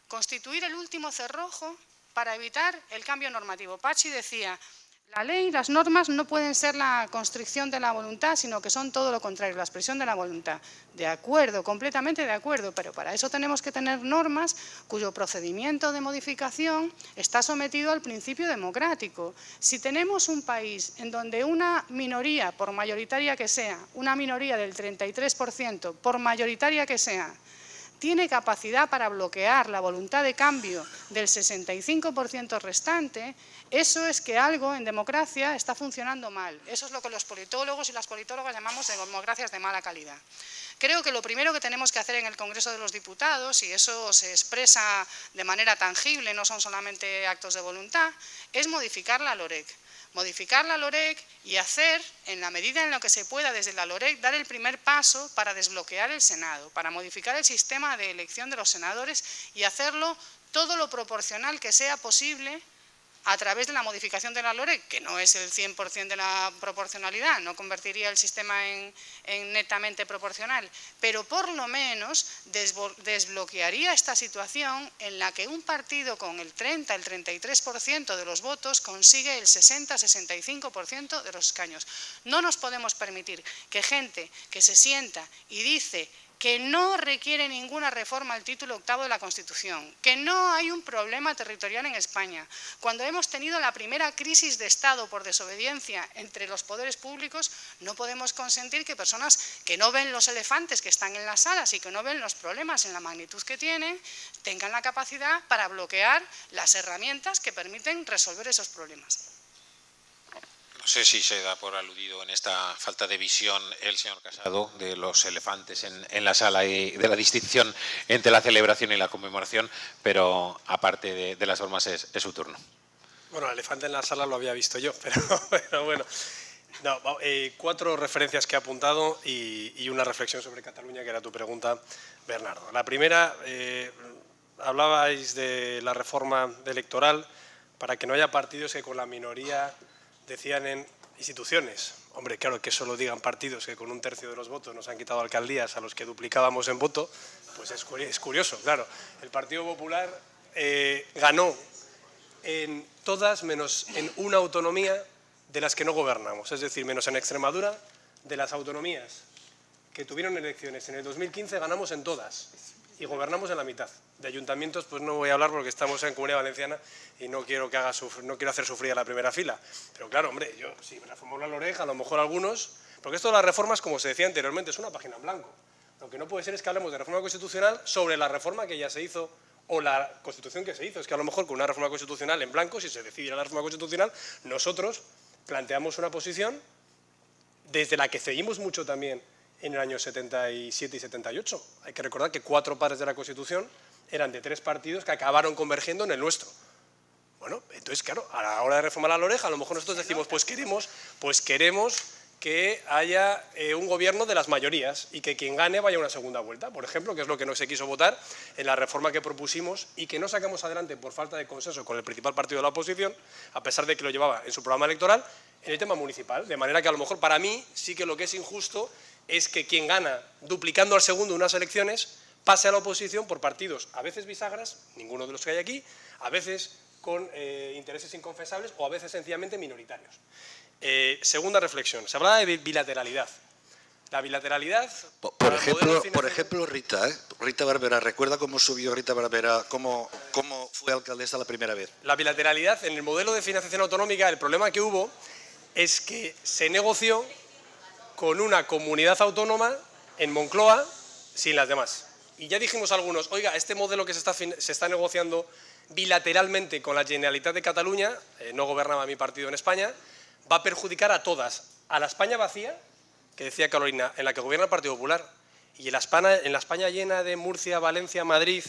constituir el último cerrojo para evitar el cambio normativo. Pachi decía, la ley y las normas no pueden ser la constricción de la voluntad, sino que son todo lo contrario, la expresión de la voluntad. De acuerdo, completamente de acuerdo, pero para eso tenemos que tener normas cuyo procedimiento de modificación está sometido al principio democrático. Si tenemos un país en donde una minoría, por mayoritaria que sea, una minoría del 33%, por mayoritaria que sea, tiene capacidad para bloquear la voluntad de cambio del 65% restante, eso es que algo en democracia está funcionando mal. Eso es lo que los politólogos y las politólogas llamamos de democracias de mala calidad. Creo que lo primero que tenemos que hacer en el Congreso de los Diputados, y eso se expresa de manera tangible, no son solamente actos de voluntad, es modificar la LOREC. Modificar la LOREC y hacer, en la medida en lo que se pueda desde la LOREC, dar el primer paso para desbloquear el Senado, para modificar el sistema de elección de los senadores y hacerlo todo lo proporcional que sea posible a través de la modificación de la LOREC, que no es el 100% de la proporcionalidad, no convertiría el sistema en netamente proporcional, pero por lo menos desbloquearía esta situación en la que un partido con el 30, el 33% de los votos consigue el 60-65% de los escaños. No nos podemos permitir que gente que se sienta y dice que no requiere ninguna reforma al título 8º de la Constitución, que no hay un problema territorial en España, cuando hemos tenido la primera crisis de Estado por desobediencia entre los poderes públicos, no podemos consentir que personas que no ven los elefantes que están en las salas y que no ven los problemas en la magnitud que tienen, tengan la capacidad para bloquear las herramientas que permiten resolver esos problemas. No sé si se da por aludido en esta falta de visión el señor Casado de los elefantes en la sala y de la distinción entre la celebración y la conmemoración, pero aparte de las formas es su turno. Bueno, el elefante en la sala lo había visto yo, pero bueno. No, 4 referencias que he apuntado y una reflexión sobre Cataluña, que era tu pregunta, Bernardo. La primera, hablabais de la reforma electoral para que no haya partidos que con la minoría decían en instituciones. Hombre, claro, que eso lo digan partidos que con 1/3 de los votos nos han quitado alcaldías a los que duplicábamos en voto, pues es curioso, claro. El Partido Popular ganó en todas menos en una autonomía de las que no gobernamos, es decir, menos en Extremadura, de las autonomías que tuvieron elecciones en el 2015 ganamos en todas y gobernamos en la mitad. De ayuntamientos pues no voy a hablar porque estamos en Comunidad Valenciana y no quiero hacer sufrir a la primera fila. Pero claro, hombre, yo si reformamos la LOREG, a lo mejor algunos, porque esto de las reformas, como se decía anteriormente, es una página en blanco. Lo que no puede ser es que hablemos de reforma constitucional sobre la reforma que ya se hizo o la Constitución que se hizo. Es que a lo mejor con una reforma constitucional en blanco, si se decidiera la reforma constitucional, nosotros planteamos una posición desde la que seguimos mucho también en el año 77 y 78. Hay que recordar que 4 partes de la Constitución eran de 3 partidos que acabaron convergiendo en el nuestro. Bueno, entonces, claro, a la hora de reformar la LOREG, a lo mejor nosotros decimos, pues queremos que haya un gobierno de las mayorías y que quien gane vaya a una segunda vuelta, por ejemplo, que es lo que no se quiso votar en la reforma que propusimos y que no sacamos adelante por falta de consenso con el principal partido de la oposición, a pesar de que lo llevaba en su programa electoral, en el tema municipal. De manera que a lo mejor para mí sí que lo que es injusto es que quien gana duplicando al segundo unas elecciones pase a la oposición por partidos, a veces bisagras, ninguno de los que hay aquí, a veces con intereses inconfesables o a veces sencillamente minoritarios. Segunda reflexión, se hablaba de bilateralidad. La bilateralidad... Por ejemplo, Rita Barberá, ¿recuerda cómo subió Rita Barberá, cómo fue alcaldesa la primera vez? La bilateralidad, en el modelo de financiación autonómica, el problema que hubo es que se negoció con una comunidad autónoma en Moncloa sin las demás. Y ya dijimos algunos, oiga, este modelo que se está negociando bilateralmente con la Generalitat de Cataluña, no gobernaba mi partido en España, va a perjudicar a todas. A la España vacía, que decía Carolina, en la que gobierna el Partido Popular, y en la España llena de Murcia, Valencia, Madrid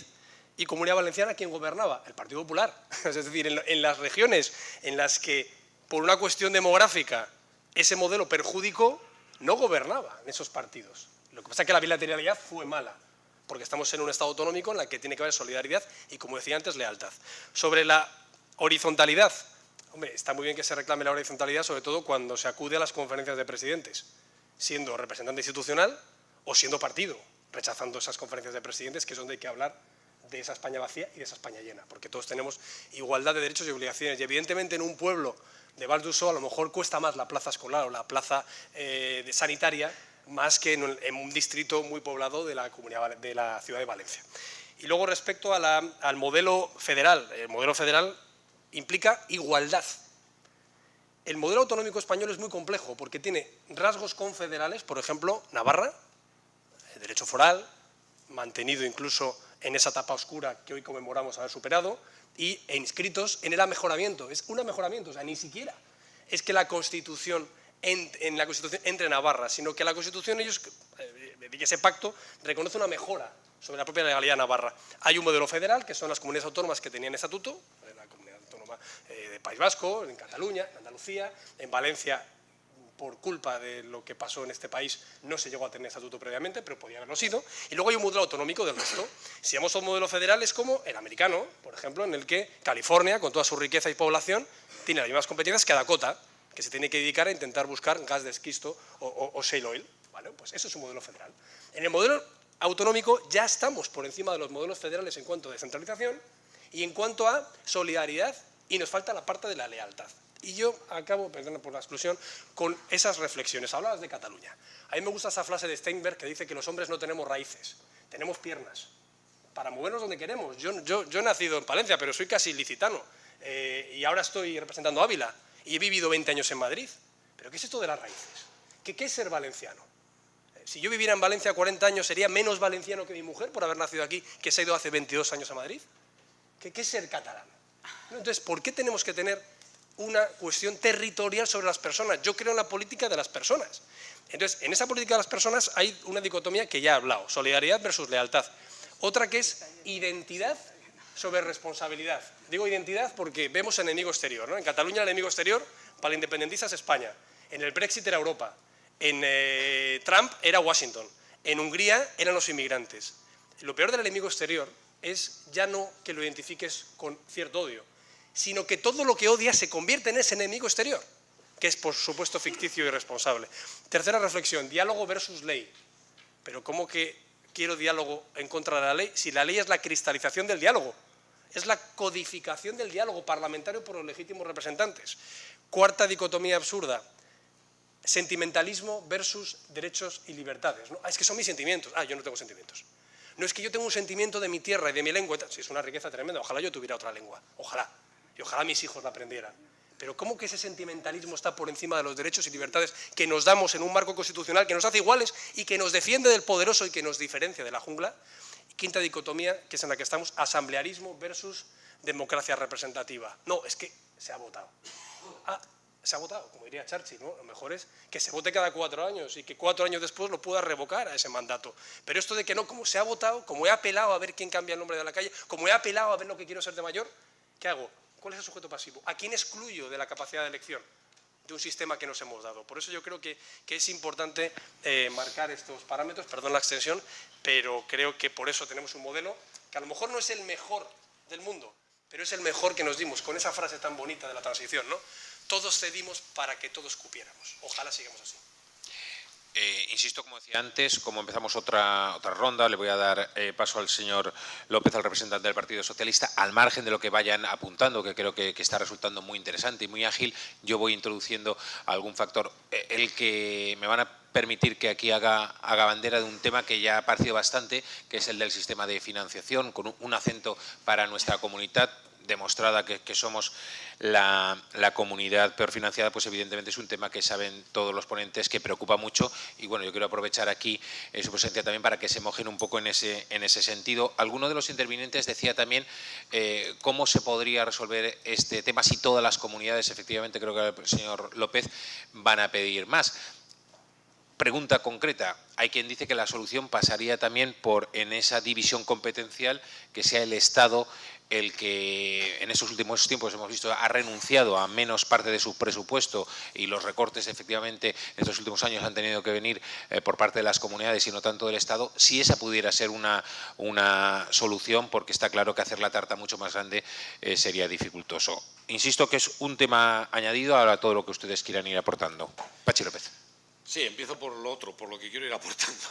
y Comunidad Valenciana, ¿quién gobernaba? El Partido Popular. Es decir, en las regiones en las que, por una cuestión demográfica, ese modelo perjudicó, no gobernaban esos partidos. Lo que pasa es que la bilateralidad fue mala, porque estamos en un Estado autonómico en el que tiene que haber solidaridad y, como decía antes, lealtad. Sobre la horizontalidad, hombre, está muy bien que se reclame la horizontalidad, sobre todo cuando se acude a las conferencias de presidentes, siendo representante institucional o siendo partido, rechazando esas conferencias de presidentes, que es donde hay que hablar de esa España vacía y de esa España llena, porque todos tenemos igualdad de derechos y obligaciones. Y evidentemente en un pueblo de Val d'Uso a lo mejor cuesta más la plaza escolar o la plaza sanitaria, más que en un distrito muy poblado de la ciudad de Valencia. Y luego respecto al modelo federal, el modelo federal implica igualdad. El modelo autonómico español es muy complejo porque tiene rasgos confederales, por ejemplo, Navarra, el derecho foral, mantenido incluso en esa etapa oscura que hoy conmemoramos haber superado, e inscritos en el amejoramiento. Es un amejoramiento, o sea, ni siquiera es que la Constitución en la Constitución entre Navarra, sino que la Constitución, ese pacto, reconoce una mejora sobre la propia legalidad navarra. Hay un modelo federal, que son las comunidades autónomas que tenían estatuto, la comunidad autónoma de País Vasco, en Cataluña, en Andalucía, en Valencia, por culpa de lo que pasó en este país, no se llegó a tener estatuto previamente, pero podía haberlo sido. Y luego hay un modelo autonómico del resto. Si vamos a un modelo federal, es como el americano, por ejemplo, en el que California, con toda su riqueza y población, tiene las mismas competencias que Dakota, que se tiene que dedicar a intentar buscar gas de esquisto o shale oil. ¿Vale? Pues eso es un modelo federal. En el modelo autonómico ya estamos por encima de los modelos federales en cuanto a descentralización y en cuanto a solidaridad, y nos falta la parte de la lealtad. Y yo acabo, perdona por la exclusión, con esas reflexiones. Hablabas de Cataluña. A mí me gusta esa frase de Steinberg que dice que los hombres no tenemos raíces, tenemos piernas para movernos donde queremos. Yo he nacido en Palencia, pero soy casi licitano y ahora estoy representando a Ávila y he vivido 20 años en Madrid. ¿Pero qué es esto de las raíces? ¿Qué es ser valenciano? Si yo viviera en Valencia 40 años, ¿sería menos valenciano que mi mujer por haber nacido aquí, que se ha ido hace 22 años a Madrid? ¿Qué es ser catalán? Entonces, ¿por qué tenemos que tener una cuestión territorial sobre las personas? Yo creo en la política de las personas. Entonces, en esa política de las personas hay una dicotomía que ya he hablado, solidaridad versus lealtad. Otra que es identidad sobre responsabilidad. Digo identidad porque vemos enemigo exterior, ¿no? En Cataluña el enemigo exterior para el independentista es España, en el Brexit era Europa, en Trump era Washington, en Hungría eran los inmigrantes. Lo peor del enemigo exterior es ya no que lo identifiques con cierto odio, sino que todo lo que odias se convierte en ese enemigo exterior, que es por supuesto ficticio y irresponsable. Tercera reflexión, diálogo versus ley. Pero ¿cómo que quiero diálogo en contra de la ley si la ley es la cristalización del diálogo? Es la codificación del diálogo parlamentario por los legítimos representantes. Cuarta dicotomía absurda, sentimentalismo versus derechos y libertades. ¿No? Es que son mis sentimientos. Yo no tengo sentimientos. No, es que yo tengo un sentimiento de mi tierra y de mi lengua. Sí, es una riqueza tremenda. Ojalá yo tuviera otra lengua. Ojalá. Y ojalá mis hijos la aprendieran. Pero ¿cómo que ese sentimentalismo está por encima de los derechos y libertades que nos damos en un marco constitucional que nos hace iguales y que nos defiende del poderoso y que nos diferencia de la jungla? Y quinta dicotomía, que es en la que estamos, asamblearismo versus democracia representativa. No, es que se ha votado. Se ha votado, como diría Churchill, ¿no? Lo mejor es que se vote cada 4 años y que 4 años después lo pueda revocar a ese mandato. Pero esto de que no, como se ha votado, como he apelado a ver quién cambia el nombre de la calle, como he apelado a ver lo que quiero ser de mayor, ¿qué hago? ¿Cuál es el sujeto pasivo? ¿A quién excluyo de la capacidad de elección de un sistema que nos hemos dado? Por eso yo creo que es importante marcar estos parámetros, perdón la extensión, pero creo que por eso tenemos un modelo que a lo mejor no es el mejor del mundo, pero es el mejor que nos dimos, con esa frase tan bonita de la transición, ¿no? Todos cedimos para que todos cupiéramos. Ojalá sigamos así. Insisto, como decía antes, como empezamos otra ronda, le voy a dar paso al señor López, al representante del Partido Socialista, al margen de lo que vayan apuntando, que creo que está resultando muy interesante y muy ágil. Yo voy introduciendo algún factor, el que me van a permitir que aquí haga bandera de un tema que ya ha aparecido bastante, que es el del sistema de financiación, con un acento para nuestra comunidad, demostrada que somos la comunidad peor financiada, pues evidentemente es un tema que saben todos los ponentes que preocupa mucho y bueno, yo quiero aprovechar aquí su presencia también para que se mojen un poco en ese sentido. Alguno de los intervinientes decía también cómo se podría resolver este tema si todas las comunidades, efectivamente creo que el señor López, van a pedir más. Pregunta concreta, hay quien dice que la solución pasaría también por, en esa división competencial, que sea el Estado el que en esos últimos tiempos hemos visto ha renunciado a menos parte de su presupuesto y los recortes efectivamente en estos últimos años han tenido que venir por parte de las comunidades y no tanto del Estado. Si esa pudiera ser una solución, porque está claro que hacer la tarta mucho más grande sería dificultoso. Insisto que es un tema añadido a todo lo que ustedes quieran ir aportando. Pachi López. Sí, empiezo por lo otro, por lo que quiero ir aportando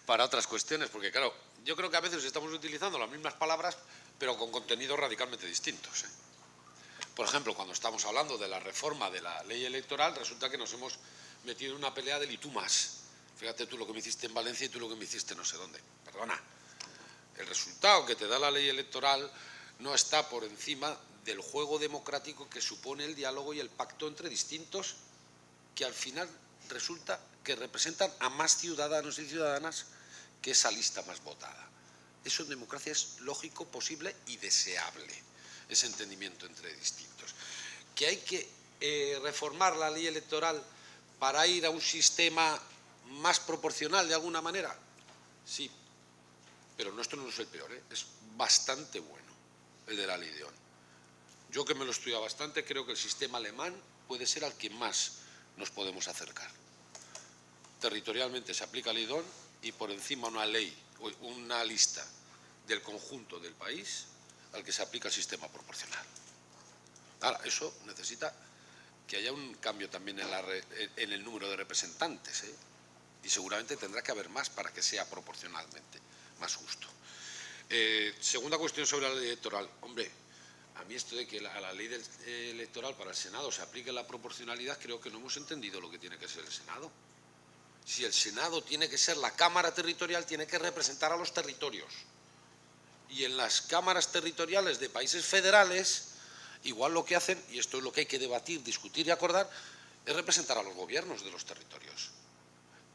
para otras cuestiones, porque claro, yo creo que a veces estamos utilizando las mismas palabras, pero con contenidos radicalmente distintos. Por ejemplo, cuando estamos hablando de la reforma de la ley electoral, resulta que nos hemos metido en una pelea del y tú más. Fíjate tú lo que me hiciste en Valencia y tú lo que me hiciste no sé dónde. Perdona, el resultado que te da la ley electoral no está por encima del juego democrático que supone el diálogo y el pacto entre distintos, que al final resulta que representan a más ciudadanos y ciudadanas que esa lista más votada. Eso en democracia es lógico, posible y deseable, ese entendimiento entre distintos. ¿Que hay que reformar la ley electoral para ir a un sistema más proporcional de alguna manera? Sí, pero nuestro no es el peor, es bastante bueno el de la ley de Ohm. Yo que me lo he estudiado bastante, creo que el sistema alemán puede ser al que más nos podemos acercar. Territorialmente se aplica la ley de Ohm y por encima una lista del conjunto del país al que se aplica el sistema proporcional. Ahora, eso necesita que haya un cambio también en el número de representantes, y seguramente tendrá que haber más para que sea proporcionalmente más justo. Segunda cuestión sobre la ley electoral. Hombre, a mí esto de que a la ley electoral para el Senado se aplique la proporcionalidad, creo que no hemos entendido lo que tiene que ser el Senado. Si el Senado tiene que ser la Cámara Territorial, tiene que representar a los territorios. Y en las cámaras territoriales de países federales, igual lo que hacen, y esto es lo que hay que debatir, discutir y acordar, es representar a los gobiernos de los territorios.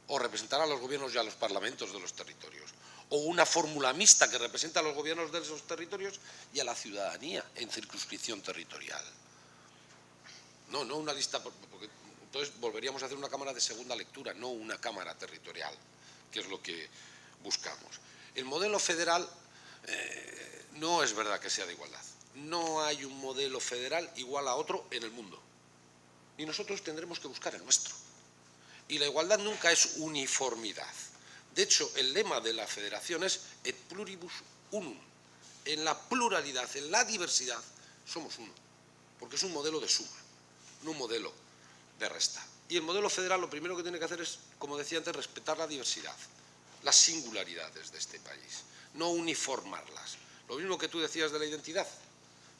O representar a los gobiernos y a los parlamentos de los territorios. O una fórmula mixta que representa a los gobiernos de esos territorios y a la ciudadanía en circunscripción territorial. No una lista, porque entonces volveríamos a hacer una cámara de segunda lectura, no una cámara territorial, que es lo que buscamos. El modelo federal no es verdad que sea de igualdad. No hay un modelo federal igual a otro en el mundo. Y nosotros tendremos que buscar el nuestro. Y la igualdad nunca es uniformidad. De hecho, el lema de la federación es et pluribus unum. En la pluralidad, en la diversidad, somos uno. Porque es un modelo de suma, no un modelo de resta. Y el modelo federal lo primero que tiene que hacer es, como decía antes, respetar la diversidad, las singularidades de este país, no uniformarlas. Lo mismo que tú decías de la identidad,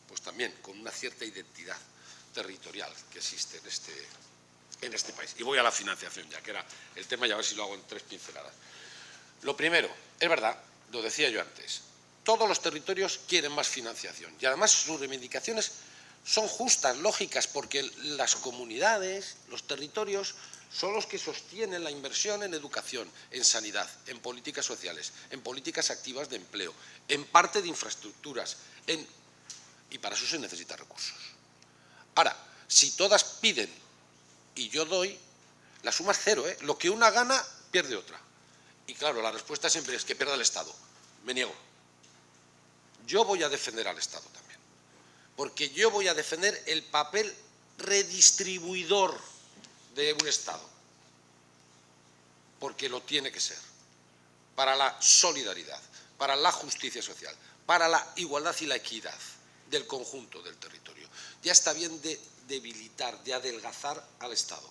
pues también con una cierta identidad territorial que existe en este país. Y voy a la financiación ya, que era el tema, y a ver si lo hago en 3 pinceladas. Lo primero, es verdad, lo decía yo antes, todos los territorios quieren más financiación y además sus reivindicaciones son justas, lógicas, porque las comunidades, los territorios, son los que sostienen la inversión en educación, en sanidad, en políticas sociales, en políticas activas de empleo, en parte de infraestructuras, y para eso se necesitan recursos. Ahora, si todas piden y yo doy, la suma es cero, ¿eh? Lo que una gana, pierde otra. Y claro, la respuesta siempre es que pierda el Estado. Me niego. Yo voy a defender al Estado también. Porque yo voy a defender el papel redistribuidor de un Estado. Porque lo tiene que ser. Para la solidaridad, para la justicia social, para la igualdad y la equidad del conjunto del territorio. Ya está bien de debilitar, de adelgazar al Estado.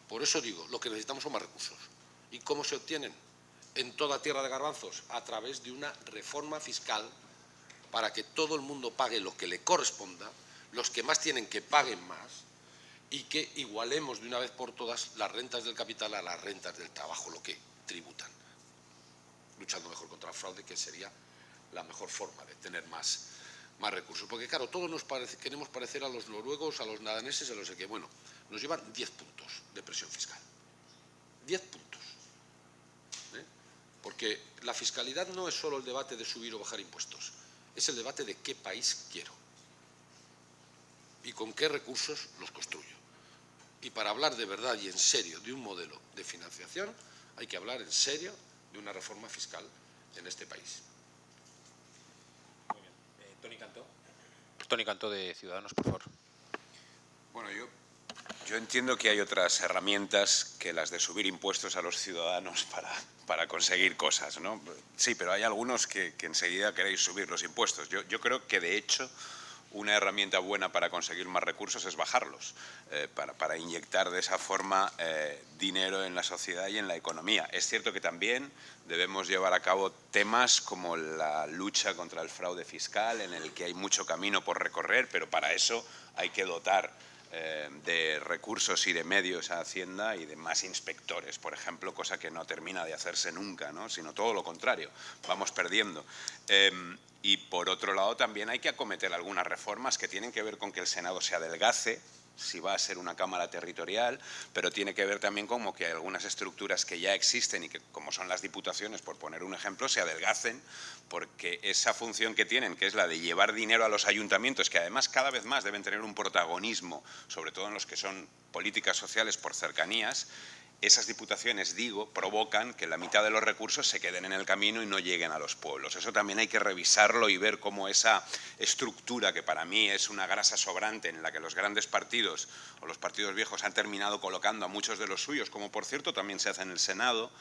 Por eso digo, lo que necesitamos son más recursos. ¿Y cómo se obtienen? En toda tierra de garbanzos, a través de una reforma fiscal para que todo el mundo pague lo que le corresponda, los que más tienen que paguen más y que igualemos de una vez por todas las rentas del capital a las rentas del trabajo, lo que tributan, luchando mejor contra el fraude, que sería la mejor forma de tener más recursos. Porque claro, todos queremos parecer a los noruegos, a los daneses, a los que, bueno, nos llevan 10 puntos de presión fiscal. 10 puntos. Porque la fiscalidad no es solo el debate de subir o bajar impuestos, es el debate de qué país quiero y con qué recursos los construyo. Y para hablar de verdad y en serio de un modelo de financiación, hay que hablar en serio de una reforma fiscal en este país. Muy bien. Toni Cantó de Ciudadanos, por favor. Bueno, yo entiendo que hay otras herramientas que las de subir impuestos a los ciudadanos para conseguir cosas, ¿no? Sí, pero hay algunos que enseguida queréis subir los impuestos. Yo creo que, de hecho, una herramienta buena para conseguir más recursos es bajarlos, para inyectar de esa forma dinero en la sociedad y en la economía. Es cierto que también debemos llevar a cabo temas como la lucha contra el fraude fiscal, en el que hay mucho camino por recorrer, pero para eso hay que dotar de recursos y de medios a Hacienda y de más inspectores, por ejemplo, cosa que no termina de hacerse nunca, ¿no? Sino todo lo contrario, vamos perdiendo. Y por otro lado también hay que acometer algunas reformas que tienen que ver con que el Senado se adelgace, si va a ser una Cámara territorial, pero tiene que ver también como que algunas estructuras que ya existen y que, como son las diputaciones, por poner un ejemplo, se adelgacen, porque esa función que tienen, que es la de llevar dinero a los ayuntamientos, que además cada vez más deben tener un protagonismo, sobre todo en los que son políticas sociales por cercanías, esas diputaciones, digo, provocan que la mitad de los recursos se queden en el camino y no lleguen a los pueblos. Eso también hay que revisarlo y ver cómo esa estructura, que para mí es una grasa sobrante en la que los grandes partidos o los partidos viejos han terminado colocando a muchos de los suyos, como por cierto también se hace en el Senado,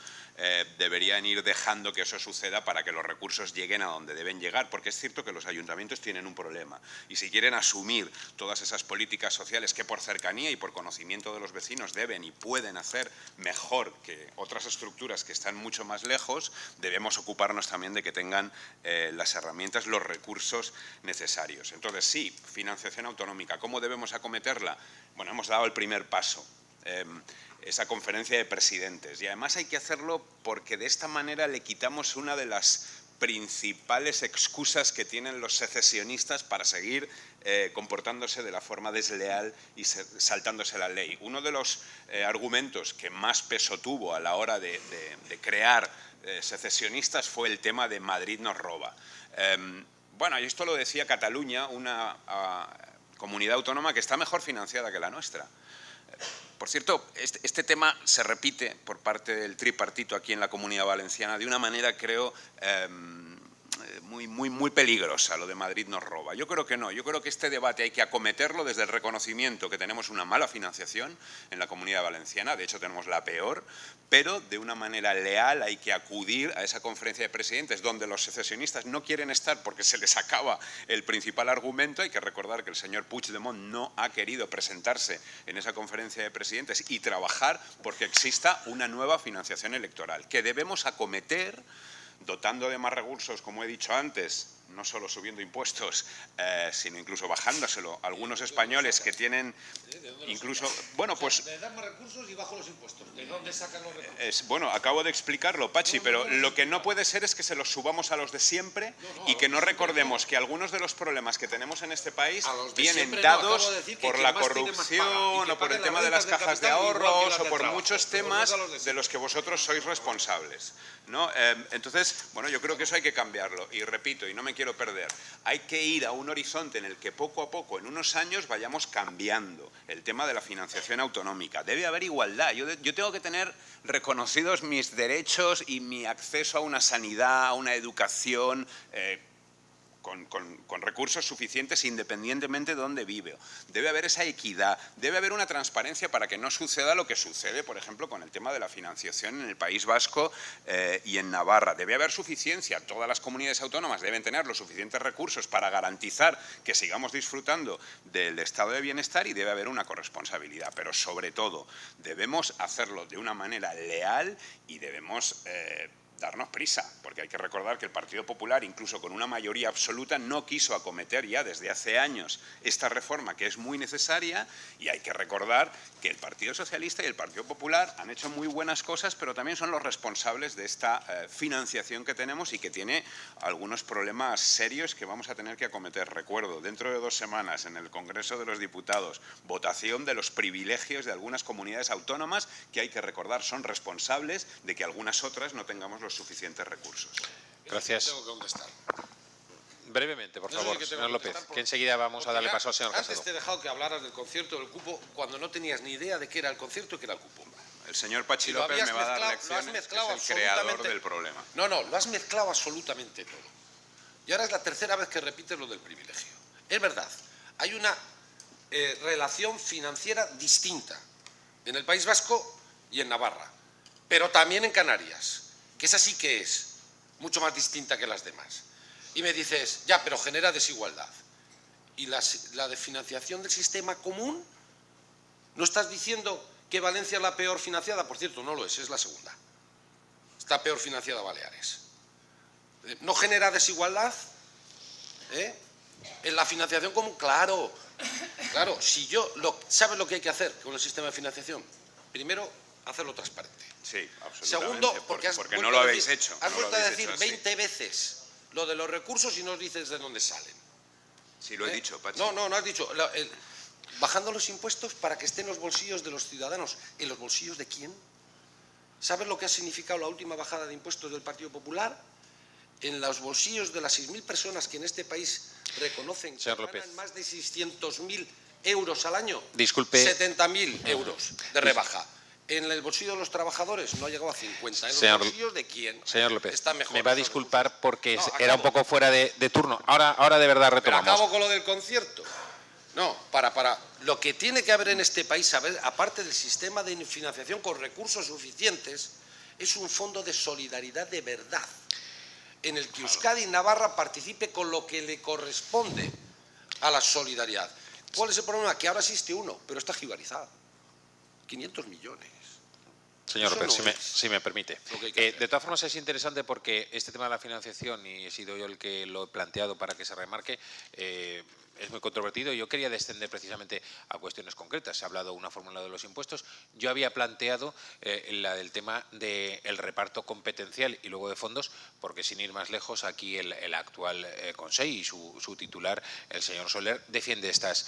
deberían ir dejando que eso suceda para que los recursos lleguen a donde deben llegar, porque es cierto que los ayuntamientos tienen un problema y si quieren asumir todas esas políticas sociales que por cercanía y por conocimiento de los vecinos deben y pueden hacer mejor que otras estructuras que están mucho más lejos, debemos ocuparnos también de que tengan las herramientas, los recursos necesarios. Entonces, sí, financiación autonómica. ¿Cómo debemos acometerla? Bueno, hemos dado el primer paso. Esa conferencia de presidentes. Y además hay que hacerlo porque de esta manera le quitamos una de las principales excusas que tienen los secesionistas para seguir comportándose de la forma desleal y saltándose la ley. Uno de los argumentos que más peso tuvo a la hora de crear secesionistas fue el tema de Madrid nos roba. Bueno, y esto lo decía Cataluña, una comunidad autónoma que está mejor financiada que la nuestra. Por cierto, este tema se repite por parte del tripartito aquí en la Comunidad Valenciana de una manera, creo, muy peligrosa, lo de Madrid nos roba. Yo creo que no, yo creo que este debate hay que acometerlo desde el reconocimiento que tenemos una mala financiación en la Comunidad Valenciana, de hecho tenemos la peor, pero de una manera leal hay que acudir a esa conferencia de presidentes donde los secesionistas no quieren estar porque se les acaba el principal argumento. Hay que recordar que el señor Puigdemont no ha querido presentarse en esa conferencia de presidentes y trabajar porque exista una nueva financiación electoral, que debemos acometer dotando de más recursos, como he dicho antes, no solo subiendo impuestos, sino incluso bajándoselo a algunos españoles que tienen incluso... Bueno, pues... Le dan más recursos y bajo los impuestos. ¿De dónde sacan los recursos? Bueno, acabo de explicarlo, Pachi, pero lo que no puede ser es que se los subamos a los de siempre y que no recordemos que algunos de los problemas que tenemos en este país vienen dados por la corrupción o por el tema de las cajas de ahorros o por muchos temas de los que vosotros sois responsables, ¿no? Entonces, bueno, yo creo que eso hay que cambiarlo. Y repito, y no me quiero perder, hay que ir a un horizonte en el que poco a poco, en unos años, vayamos cambiando el tema de la financiación autonómica. Debe haber igualdad. Yo tengo que tener reconocidos mis derechos y mi acceso a una sanidad, a una educación con recursos suficientes independientemente de dónde vive. Debe haber esa equidad, debe haber una transparencia para que no suceda lo que sucede, por ejemplo, con el tema de la financiación en el País Vasco y en Navarra. Debe haber suficiencia, todas las comunidades autónomas deben tener los suficientes recursos para garantizar que sigamos disfrutando del estado de bienestar y debe haber una corresponsabilidad, pero sobre todo debemos hacerlo de una manera leal y debemos darnos prisa, porque hay que recordar que el Partido Popular, incluso con una mayoría absoluta, no quiso acometer ya desde hace años esta reforma que es muy necesaria, y hay que recordar que el Partido Socialista y el Partido Popular han hecho muy buenas cosas, pero también son los responsables de esta financiación que tenemos y que tiene algunos problemas serios que vamos a tener que acometer. Recuerdo, dentro de 2 semanas en el Congreso de los Diputados, votación de los privilegios de algunas comunidades autónomas que hay que recordar son responsables de que algunas otras no tengamos los suficientes recursos. Gracias. Tengo que contestar. Brevemente, por favor, señor López, que enseguida vamos a darle paso al señor Casado. Antes te he dejado que hablaras del concierto del cupo cuando no tenías ni idea de qué era el concierto y qué era el cupo. El señor Pachi López me va a dar lecciones, que es el creador del problema. No, lo has mezclado absolutamente todo. Y ahora es la tercera vez que repites lo del privilegio. Es verdad, hay una relación financiera distinta en el País Vasco y en Navarra, pero también en Canarias, que esa sí que es mucho más distinta que las demás. Y me dices, ya, pero genera desigualdad. ¿Y la de financiación del sistema común? ¿No estás diciendo que Valencia es la peor financiada? Por cierto, no lo es la segunda. Está peor financiada Baleares. ¿No genera desigualdad? En la financiación común, claro. Claro, ¿sabes lo que hay que hacer con el sistema de financiación? Primero, hacerlo transparente. Sí, absolutamente. Segundo, porque no lo habéis hecho. Has vuelto a decir 20 veces lo de los recursos y no dices de dónde salen. Sí, lo he dicho, Pachi. No has dicho. Bajando los impuestos para que estén en los bolsillos de los ciudadanos. ¿En los bolsillos de quién? ¿Sabes lo que ha significado la última bajada de impuestos del Partido Popular? En los bolsillos de las 6.000 personas que en este país reconocen que ganan más de 600.000 euros al año. Disculpe. 70.000 euros de rebaja. En el bolsillo de los trabajadores no ha llegado a 50. ¿En los bolsillos de quién? Señor López, está mejor, me va a disculpar porque era un poco fuera de turno. Ahora de verdad retomamos. Pero acabo con lo del concierto. No, para lo que tiene que haber en este país, aparte del sistema de financiación con recursos suficientes, es un fondo de solidaridad de verdad, en el que Euskadi y Navarra participe con lo que le corresponde a la solidaridad. ¿Cuál es el problema? Que ahora existe uno, pero está jibarizado. 500 millones. Señor Eso López, no es si me permite. lo que hay que hacer. De todas formas es interesante porque este tema de la financiación, y he sido yo el que lo he planteado para que se remarque, es muy controvertido. Yo quería descender precisamente a cuestiones concretas. Se ha hablado de una fórmula de los impuestos. Yo había planteado la del tema del reparto competencial y luego de fondos, porque sin ir más lejos, aquí el actual Consejo y su titular, el señor Soler, defiende estas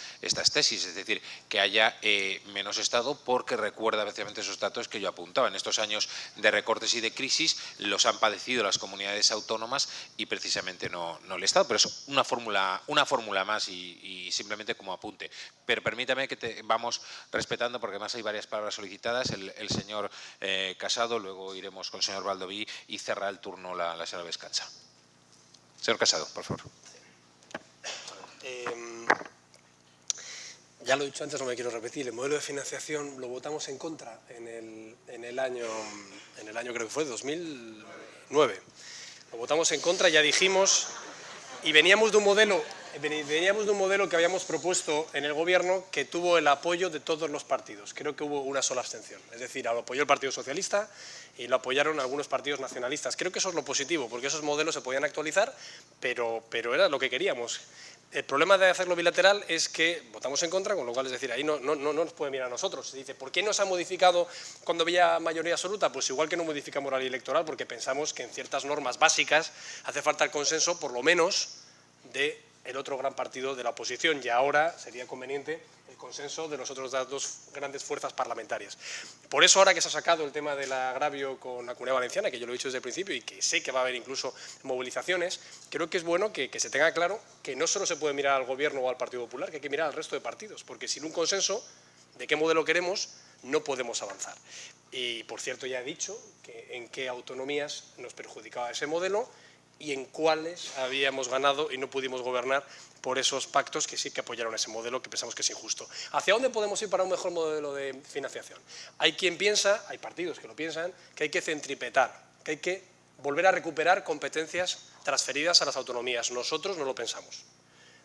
tesis, es decir, que haya menos Estado, porque recuerda precisamente esos datos que yo apuntaba. En estos años de recortes y de crisis los han padecido las comunidades autónomas y precisamente no el Estado, pero es una fórmula más y simplemente como apunte. Pero permítame que vamos respetando, porque además hay varias palabras solicitadas. El señor Casado, luego iremos con el señor Baldoví y cerrará el turno la señora Vescanza. Señor Casado, por favor. Ya lo he dicho antes, no me quiero repetir, el modelo de financiación lo votamos en contra en el año creo que fue 2009. Lo votamos en contra, ya dijimos, y veníamos de un modelo que habíamos propuesto en el Gobierno que tuvo el apoyo de todos los partidos. Creo que hubo una sola abstención, es decir, lo apoyó el Partido Socialista y lo apoyaron algunos partidos nacionalistas. Creo que eso es lo positivo, porque esos modelos se podían actualizar, pero era lo que queríamos. El problema de hacerlo bilateral es que votamos en contra, con lo cual, es decir, ahí no nos puede mirar a nosotros. Se dice, ¿por qué no se ha modificado cuando había mayoría absoluta? Pues igual que no modificamos la ley electoral, porque pensamos que en ciertas normas básicas hace falta el consenso, por lo menos, del otro gran partido de la oposición, y ahora sería conveniente el consenso de las otras dos grandes fuerzas parlamentarias. Por eso, ahora que se ha sacado el tema del agravio con la Comunidad Valenciana, que yo lo he dicho desde el principio y que sé que va a haber incluso movilizaciones, creo que es bueno que se tenga claro que no solo se puede mirar al Gobierno o al Partido Popular, que hay que mirar al resto de partidos, porque sin un consenso de qué modelo queremos no podemos avanzar. Y, por cierto, ya he dicho en qué autonomías nos perjudicaba ese modelo y en cuáles habíamos ganado y no pudimos gobernar por esos pactos que sí que apoyaron ese modelo que pensamos que es injusto. ¿Hacia dónde podemos ir para un mejor modelo de financiación? Hay quien piensa, hay partidos que lo piensan, que hay que centripetar, que hay que volver a recuperar competencias transferidas a las autonomías. Nosotros no lo pensamos.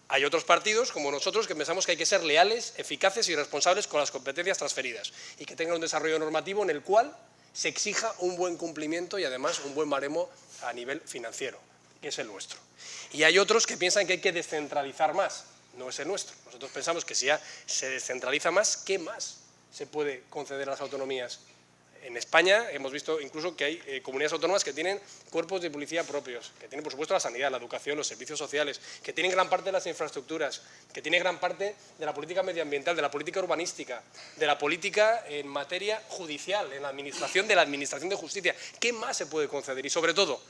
Hay otros partidos, como nosotros, que pensamos que hay que ser leales, eficaces y responsables con las competencias transferidas y que tengan un desarrollo normativo en el cual se exija un buen cumplimiento y además un buen baremo a nivel financiero, que es el nuestro. Y hay otros que piensan que hay que descentralizar más, no es el nuestro. Nosotros pensamos que si ya se descentraliza más, ¿qué más se puede conceder a las autonomías? En España hemos visto incluso que hay comunidades autónomas que tienen cuerpos de policía propios, que tienen por supuesto la sanidad, la educación, los servicios sociales, que tienen gran parte de las infraestructuras, que tienen gran parte de la política medioambiental, de la política urbanística, de la política en materia judicial, en la administración de de justicia. ¿Qué más se puede conceder? Y sobre todo,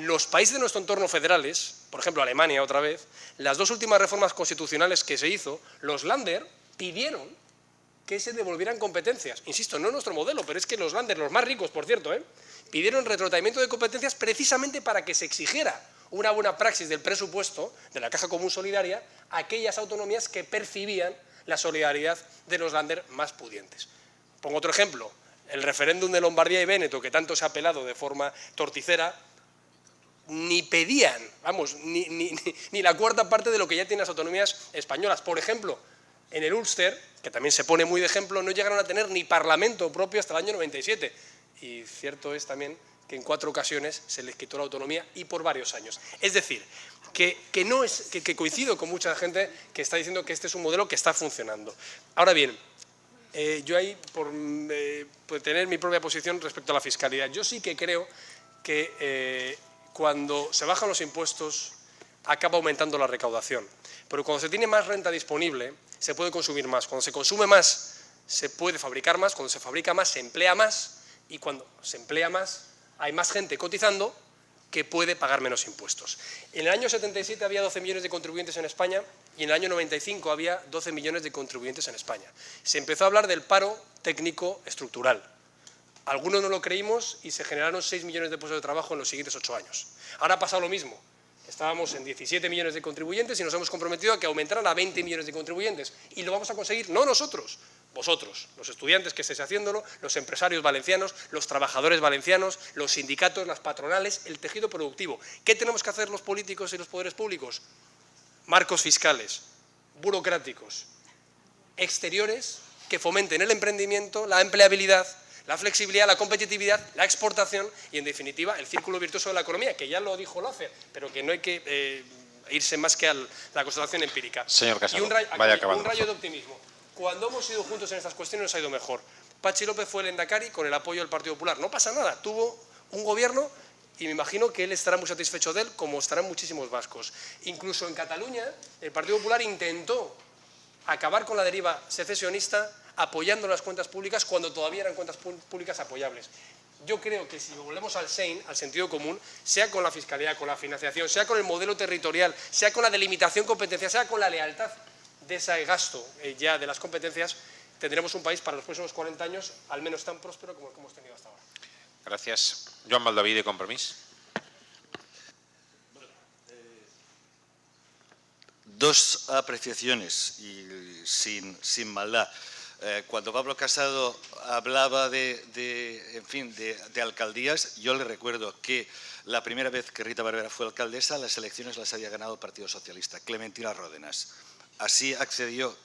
los países de nuestro entorno federales, por ejemplo Alemania otra vez, las dos últimas reformas constitucionales que se hizo, los Länder pidieron que se devolvieran competencias. Insisto, no es nuestro modelo, pero es que los Länder, los más ricos, por cierto, pidieron retrotraimiento de competencias precisamente para que se exigiera una buena praxis del presupuesto de la Caja Común Solidaria a aquellas autonomías que percibían la solidaridad de los Länder más pudientes. Pongo otro ejemplo, el referéndum de Lombardía y Véneto, que tanto se ha apelado de forma torticera, ni pedían, vamos, ni la cuarta parte de lo que ya tienen las autonomías españolas. Por ejemplo, en el Ulster, que también se pone muy de ejemplo, no llegaron a tener ni parlamento propio hasta el año 97. Y cierto es también que en 4 ocasiones se les quitó la autonomía y por varios años. Es decir, que coincido con mucha gente que está diciendo que este es un modelo que está funcionando. Ahora bien, yo ahí, por tener mi propia posición respecto a la fiscalidad, yo sí que creo que cuando se bajan los impuestos acaba aumentando la recaudación. Pero cuando se tiene más renta disponible, se puede consumir más. Cuando se consume más, se puede fabricar más. Cuando se fabrica más, se emplea más. Y cuando se emplea más, hay más gente cotizando que puede pagar menos impuestos. En el año 77 había 12 millones de contribuyentes en España y en el año 95 había 12 millones de contribuyentes en España. Se empezó a hablar del paro técnico estructural. Algunos no lo creímos y se generaron 6 millones de puestos de trabajo en los siguientes 8 años. Ahora ha pasado lo mismo. Estábamos en 17 millones de contribuyentes y nos hemos comprometido a que aumentaran a 20 millones de contribuyentes. Y lo vamos a conseguir, no nosotros, vosotros, los estudiantes que estéis haciéndolo, los empresarios valencianos, los trabajadores valencianos, los sindicatos, las patronales, el tejido productivo. ¿Qué tenemos que hacer los políticos y los poderes públicos? Marcos fiscales, burocráticos, exteriores que fomenten el emprendimiento, la empleabilidad, la flexibilidad, la competitividad, la exportación y, en definitiva, el círculo virtuoso de la economía, que ya lo dijo Laffer, pero que no hay que irse más que a la constatación empírica. Señor Casado, y vaya acabando. un rayo de optimismo. Cuando hemos ido juntos en estas cuestiones nos ha ido mejor. Patxi López fue el endacari con el apoyo del Partido Popular. No pasa nada, tuvo un gobierno y me imagino que él estará muy satisfecho de él, como estarán muchísimos vascos. Incluso en Cataluña, el Partido Popular intentó acabar con la deriva secesionista apoyando las cuentas públicas cuando todavía eran cuentas públicas apoyables. Yo creo que si volvemos al SEIN, al sentido común, sea con la fiscalidad, con la financiación, sea con el modelo territorial, sea con la delimitación competencial, sea con la lealtad de ese gasto ya de las competencias, tendremos un país para los próximos 40 años al menos tan próspero como el que hemos tenido hasta ahora. Gracias. Joan Baldaví, de Compromís. Dos apreciaciones y sin maldad. Cuando Pablo Casado hablaba en fin, de alcaldías, yo le recuerdo que la primera vez que Rita Barberá fue alcaldesa, las elecciones las había ganado el Partido Socialista, Clementina Ródenas. Así accedió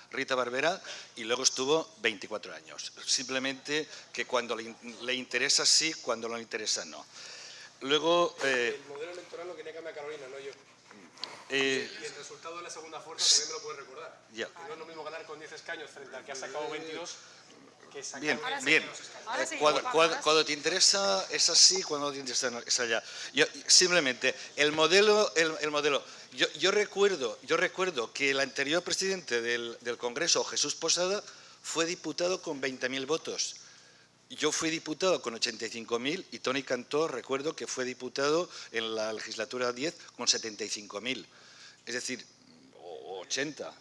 Rita Barberá y luego estuvo 24 años. Simplemente que cuando le interesa sí, cuando no le interesa no. Luego… el modelo electoral lo quería cambiar Carolina, no yo. Y el resultado de la segunda fuerza también me lo puedes recordar. Ya. No es lo mismo ganar con 10 escaños frente al que ha sacado 22 que sacar Bien, 22 bien. escaños. Cuando te interesa es así, cuando te interesa es allá. Simplemente, el modelo, yo recuerdo que el anterior presidente del Congreso, Jesús Posada, fue diputado con 20.000 votos. Yo fui diputado con 85.000 y Toni Cantó, recuerdo que fue diputado en la legislatura 10 con 75.000. Es decir, 80.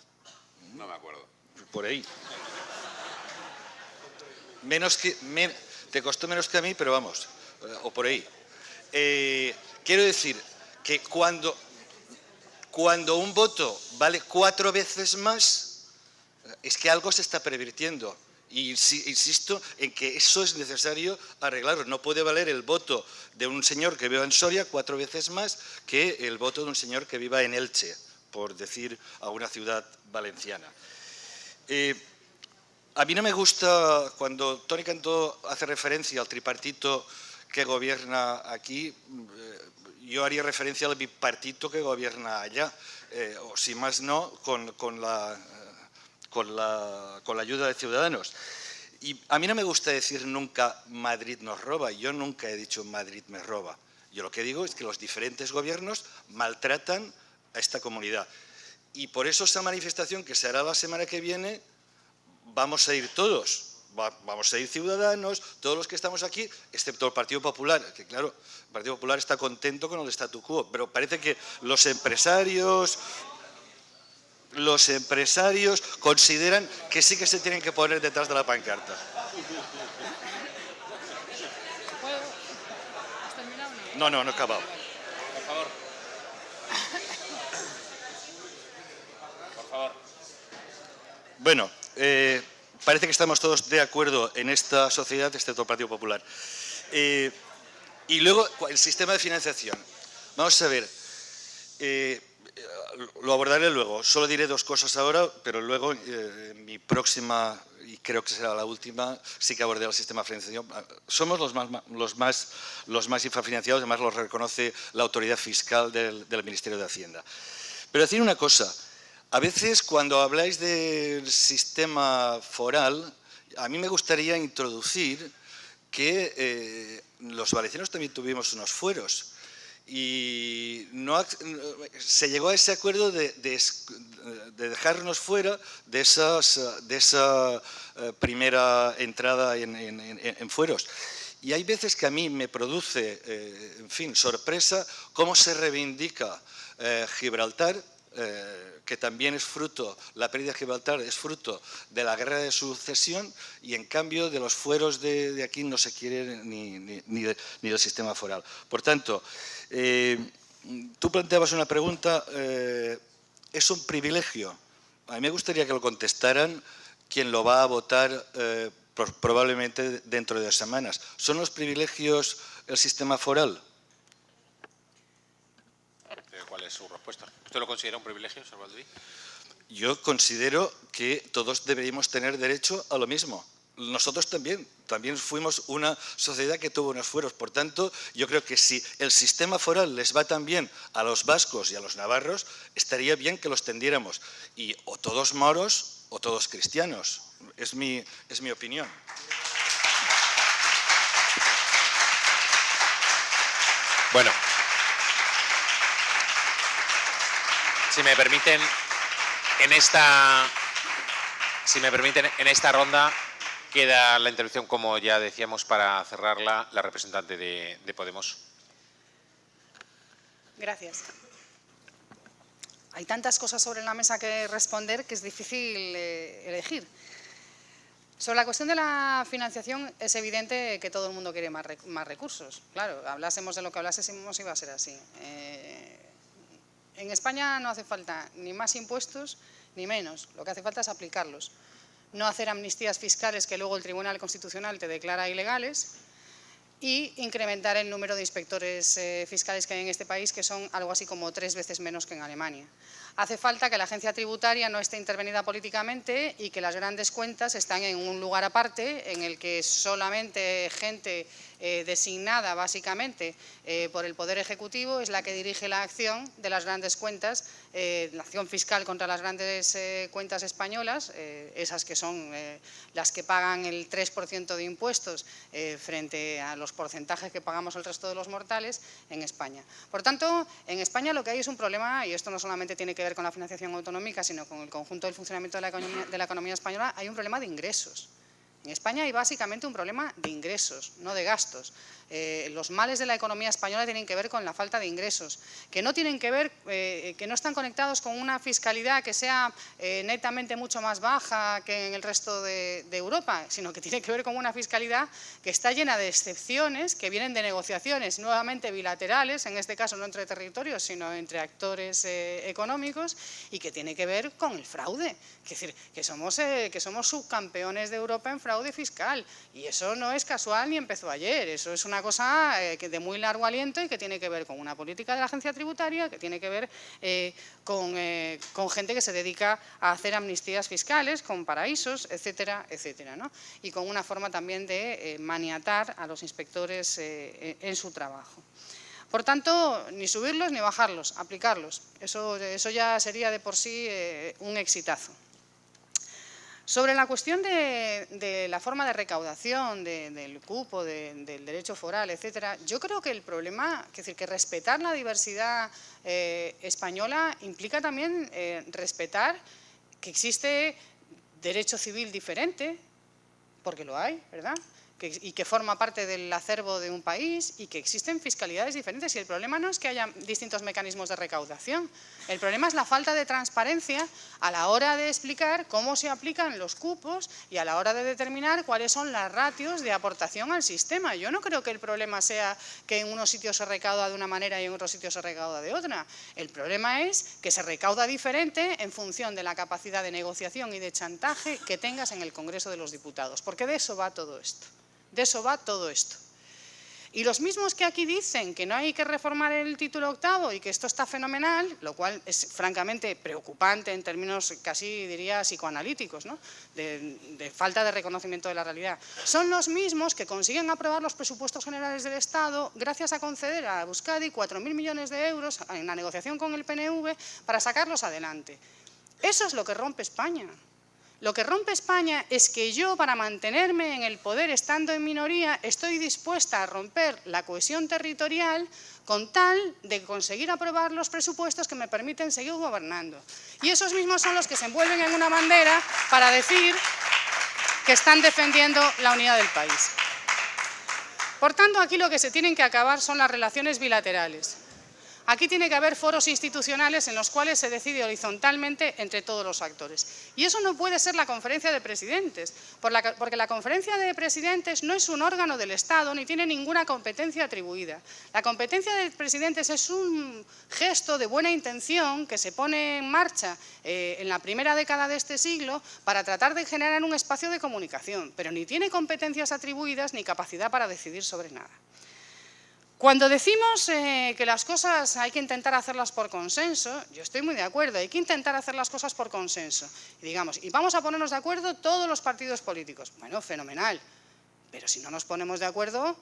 No me acuerdo. Por ahí. Te costó menos que a mí, pero vamos, o por ahí. Quiero decir que cuando un voto vale 4 veces más, es que algo se está pervirtiendo. Y insisto en que eso es necesario arreglarlo. No puede valer el voto de un señor que viva en Soria 4 veces más que el voto de un señor que viva en Elche, por decir a una ciudad valenciana. A mí no me gusta cuando Toni Cantó hace referencia al tripartito que gobierna aquí, yo haría referencia al bipartito que gobierna allá, o si más no, con la ayuda de Ciudadanos. Y a mí no me gusta decir nunca Madrid nos roba, yo nunca he dicho Madrid me roba. Yo lo que digo es que los diferentes gobiernos maltratan a esta comunidad. Y por eso esa manifestación que se hará la semana que viene, vamos a ir todos, vamos a ir Ciudadanos, todos los que estamos aquí, excepto el Partido Popular, que claro, el Partido Popular está contento con el statu quo, pero parece que los empresarios consideran que sí que se tienen que poner detrás de la pancarta. ¿Has terminado o no? No he acabado. Por favor. Por favor. Bueno, parece que estamos todos de acuerdo en esta sociedad, excepto el Partido Popular. Y luego, el sistema de financiación. Vamos a ver, lo abordaré luego. Solo diré 2 cosas ahora, pero luego en mi próxima, y creo que será la última, sí que abordaré el sistema de financiación. Somos los más infrafinanciados, además lo reconoce la autoridad fiscal del Ministerio de Hacienda. Pero decir una cosa, a veces cuando habláis del sistema foral, a mí me gustaría introducir que los valencianos también tuvimos unos fueros. Y se llegó a ese acuerdo de dejarnos fuera de esa primera entrada en fueros. Y hay veces que a mí me produce, en fin, sorpresa cómo se reivindica Gibraltar, que también es fruto, la pérdida de Gibraltar es fruto de la guerra de sucesión, y en cambio de los fueros de aquí no se quiere ni del sistema foral. Por tanto, tú planteabas una pregunta, ¿es un privilegio? A mí me gustaría que lo contestaran quien lo va a votar probablemente dentro de 2 semanas. ¿Son los privilegios el sistema foral? ¿Cuál es su respuesta? ¿Usted lo considera un privilegio, señor Baldaví? Yo considero que todos deberíamos tener derecho a lo mismo. nosotros también fuimos una sociedad que tuvo unos fueros. Por tanto, yo creo que si el sistema foral les va tan bien a los vascos y a los navarros, estaría bien que los tendiéramos. Y o todos moros o todos cristianos. Es mi opinión. Bueno, si me permiten, en esta ronda queda la intervención, como ya decíamos, para cerrarla, la representante de Podemos. Gracias. Hay tantas cosas sobre la mesa que responder que es difícil elegir. Sobre la cuestión de la financiación es evidente que todo el mundo quiere más recursos. Claro, hablásemos de lo que hablásemos iba a ser así. En España no hace falta ni más impuestos ni menos. Lo que hace falta es aplicarlos. No hacer amnistías fiscales que luego el Tribunal Constitucional te declara ilegales y incrementar el número de inspectores fiscales que hay en este país, que son algo así como 3 veces menos que en Alemania. Hace falta que la agencia tributaria no esté intervenida políticamente y que las grandes cuentas están en un lugar aparte en el que solamente gente designada básicamente por el Poder Ejecutivo es la que dirige la acción de las grandes cuentas, la acción fiscal contra las grandes cuentas españolas, esas que son las que pagan el 3% de impuestos frente a los porcentajes que pagamos el resto de los mortales en España. Por tanto, en España lo que hay es un problema, y esto no solamente tiene que ver con la financiación autonómica, sino con el conjunto del funcionamiento de la economía española, hay un problema de ingresos. En España hay básicamente un problema de ingresos, no de gastos. Los males de la economía española tienen que ver con la falta de ingresos, que no tienen que ver, que no están conectados con una fiscalidad que sea netamente mucho más baja que en el resto de Europa, sino que tiene que ver con una fiscalidad que está llena de excepciones que vienen de negociaciones nuevamente bilaterales, en este caso no entre territorios, sino entre actores económicos, y que tiene que ver con el fraude. Es decir, que somos subcampeones de Europa en fraude fiscal, y eso no es casual ni empezó ayer, eso es una cosa de muy largo aliento y que tiene que ver con una política de la agencia tributaria, que tiene que ver con gente que se dedica a hacer amnistías fiscales, con paraísos, etcétera, etcétera, ¿no? Y con una forma también de maniatar a los inspectores en su trabajo. Por tanto, ni subirlos ni bajarlos, aplicarlos. Eso ya sería de por sí un exitazo. Sobre la cuestión de la forma de recaudación, del cupo, del derecho foral, etcétera, yo creo que el problema, es decir, que respetar la diversidad española implica también respetar que existe derecho civil diferente, porque lo hay, ¿verdad? Y que forma parte del acervo de un país y que existen fiscalidades diferentes. Y el problema no es que haya distintos mecanismos de recaudación, el problema es la falta de transparencia a la hora de explicar cómo se aplican los cupos y a la hora de determinar cuáles son las ratios de aportación al sistema. Yo no creo que el problema sea que en unos sitios se recauda de una manera y en otros sitios se recauda de otra. El problema es que se recauda diferente en función de la capacidad de negociación y de chantaje que tengas en el Congreso de los Diputados, porque de eso va todo esto. De eso va todo esto. Y los mismos que aquí dicen que no hay que reformar el título octavo y que esto está fenomenal, lo cual es francamente preocupante en términos casi diría psicoanalíticos, ¿no? de falta de reconocimiento de la realidad, son los mismos que consiguen aprobar los presupuestos generales del Estado gracias a conceder a Euskadi 4.000 millones de euros en la negociación con el PNV para sacarlos adelante. Eso es lo que rompe España. Lo que rompe España es que yo, para mantenerme en el poder estando en minoría, estoy dispuesta a romper la cohesión territorial con tal de conseguir aprobar los presupuestos que me permiten seguir gobernando. Y esos mismos son los que se envuelven en una bandera para decir que están defendiendo la unidad del país. Por tanto, aquí lo que se tienen que acabar son las relaciones bilaterales. Aquí tiene que haber foros institucionales en los cuales se decide horizontalmente entre todos los actores. Y eso no puede ser la conferencia de presidentes, porque la conferencia de presidentes no es un órgano del Estado ni tiene ninguna competencia atribuida. La competencia de presidentes es un gesto de buena intención que se pone en marcha en la primera década de este siglo para tratar de generar un espacio de comunicación, pero ni tiene competencias atribuidas ni capacidad para decidir sobre nada. Cuando decimos que las cosas hay que intentar hacerlas por consenso, yo estoy muy de acuerdo, hay que intentar hacer las cosas por consenso. Y digamos, y vamos a ponernos de acuerdo todos los partidos políticos. Bueno, fenomenal. Pero si no nos ponemos de acuerdo,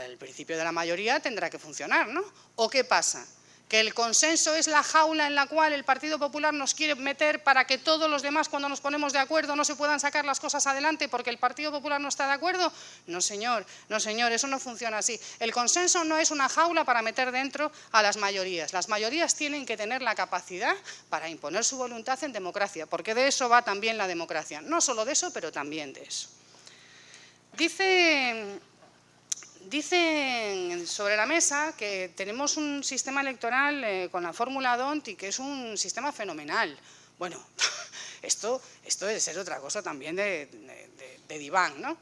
el principio de la mayoría tendrá que funcionar, ¿no? ¿O qué pasa? ¿Que el consenso es la jaula en la cual el Partido Popular nos quiere meter para que todos los demás, cuando nos ponemos de acuerdo, no se puedan sacar las cosas adelante porque el Partido Popular no está de acuerdo? No, señor, eso no funciona así. El consenso no es una jaula para meter dentro a las mayorías. Las mayorías tienen que tener la capacidad para imponer su voluntad en democracia, porque de eso va también la democracia. No solo de eso, pero también de eso. Dicen sobre la mesa que tenemos un sistema electoral con la fórmula D'Hondt y que es un sistema fenomenal. Bueno, esto debe ser otra cosa también de diván, ¿no?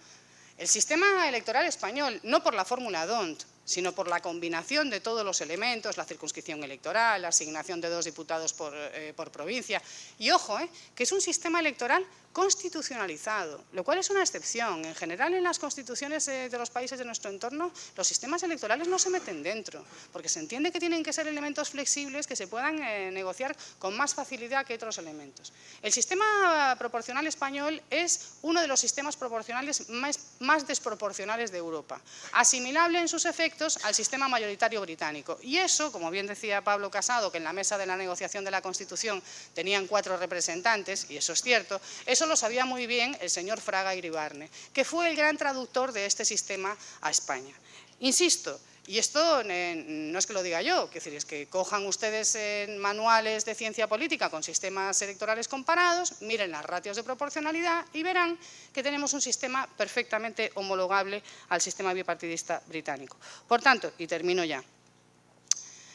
El sistema electoral español, no por la fórmula D'Hondt, sino por la combinación de todos los elementos, la circunscripción electoral, la asignación de 2 diputados por provincia. Y ojo, que es un sistema electoral constitucionalizado, lo cual es una excepción. En general, en las constituciones de los países de nuestro entorno, los sistemas electorales no se meten dentro, porque se entiende que tienen que ser elementos flexibles que se puedan negociar con más facilidad que otros elementos. El sistema proporcional español es uno de los sistemas proporcionales más desproporcionales de Europa, asimilable en sus efectos al sistema mayoritario británico. Y eso, como bien decía Pablo Casado, que en la mesa de la negociación de la Constitución tenían 4 representantes, y eso es cierto, eso lo sabía muy bien el señor Fraga Iribarne, que fue el gran traductor de este sistema a España. Insisto, y esto no es que lo diga yo, es que cojan ustedes manuales de ciencia política con sistemas electorales comparados, miren las ratios de proporcionalidad y verán que tenemos un sistema perfectamente homologable al sistema bipartidista británico. Por tanto, y termino ya,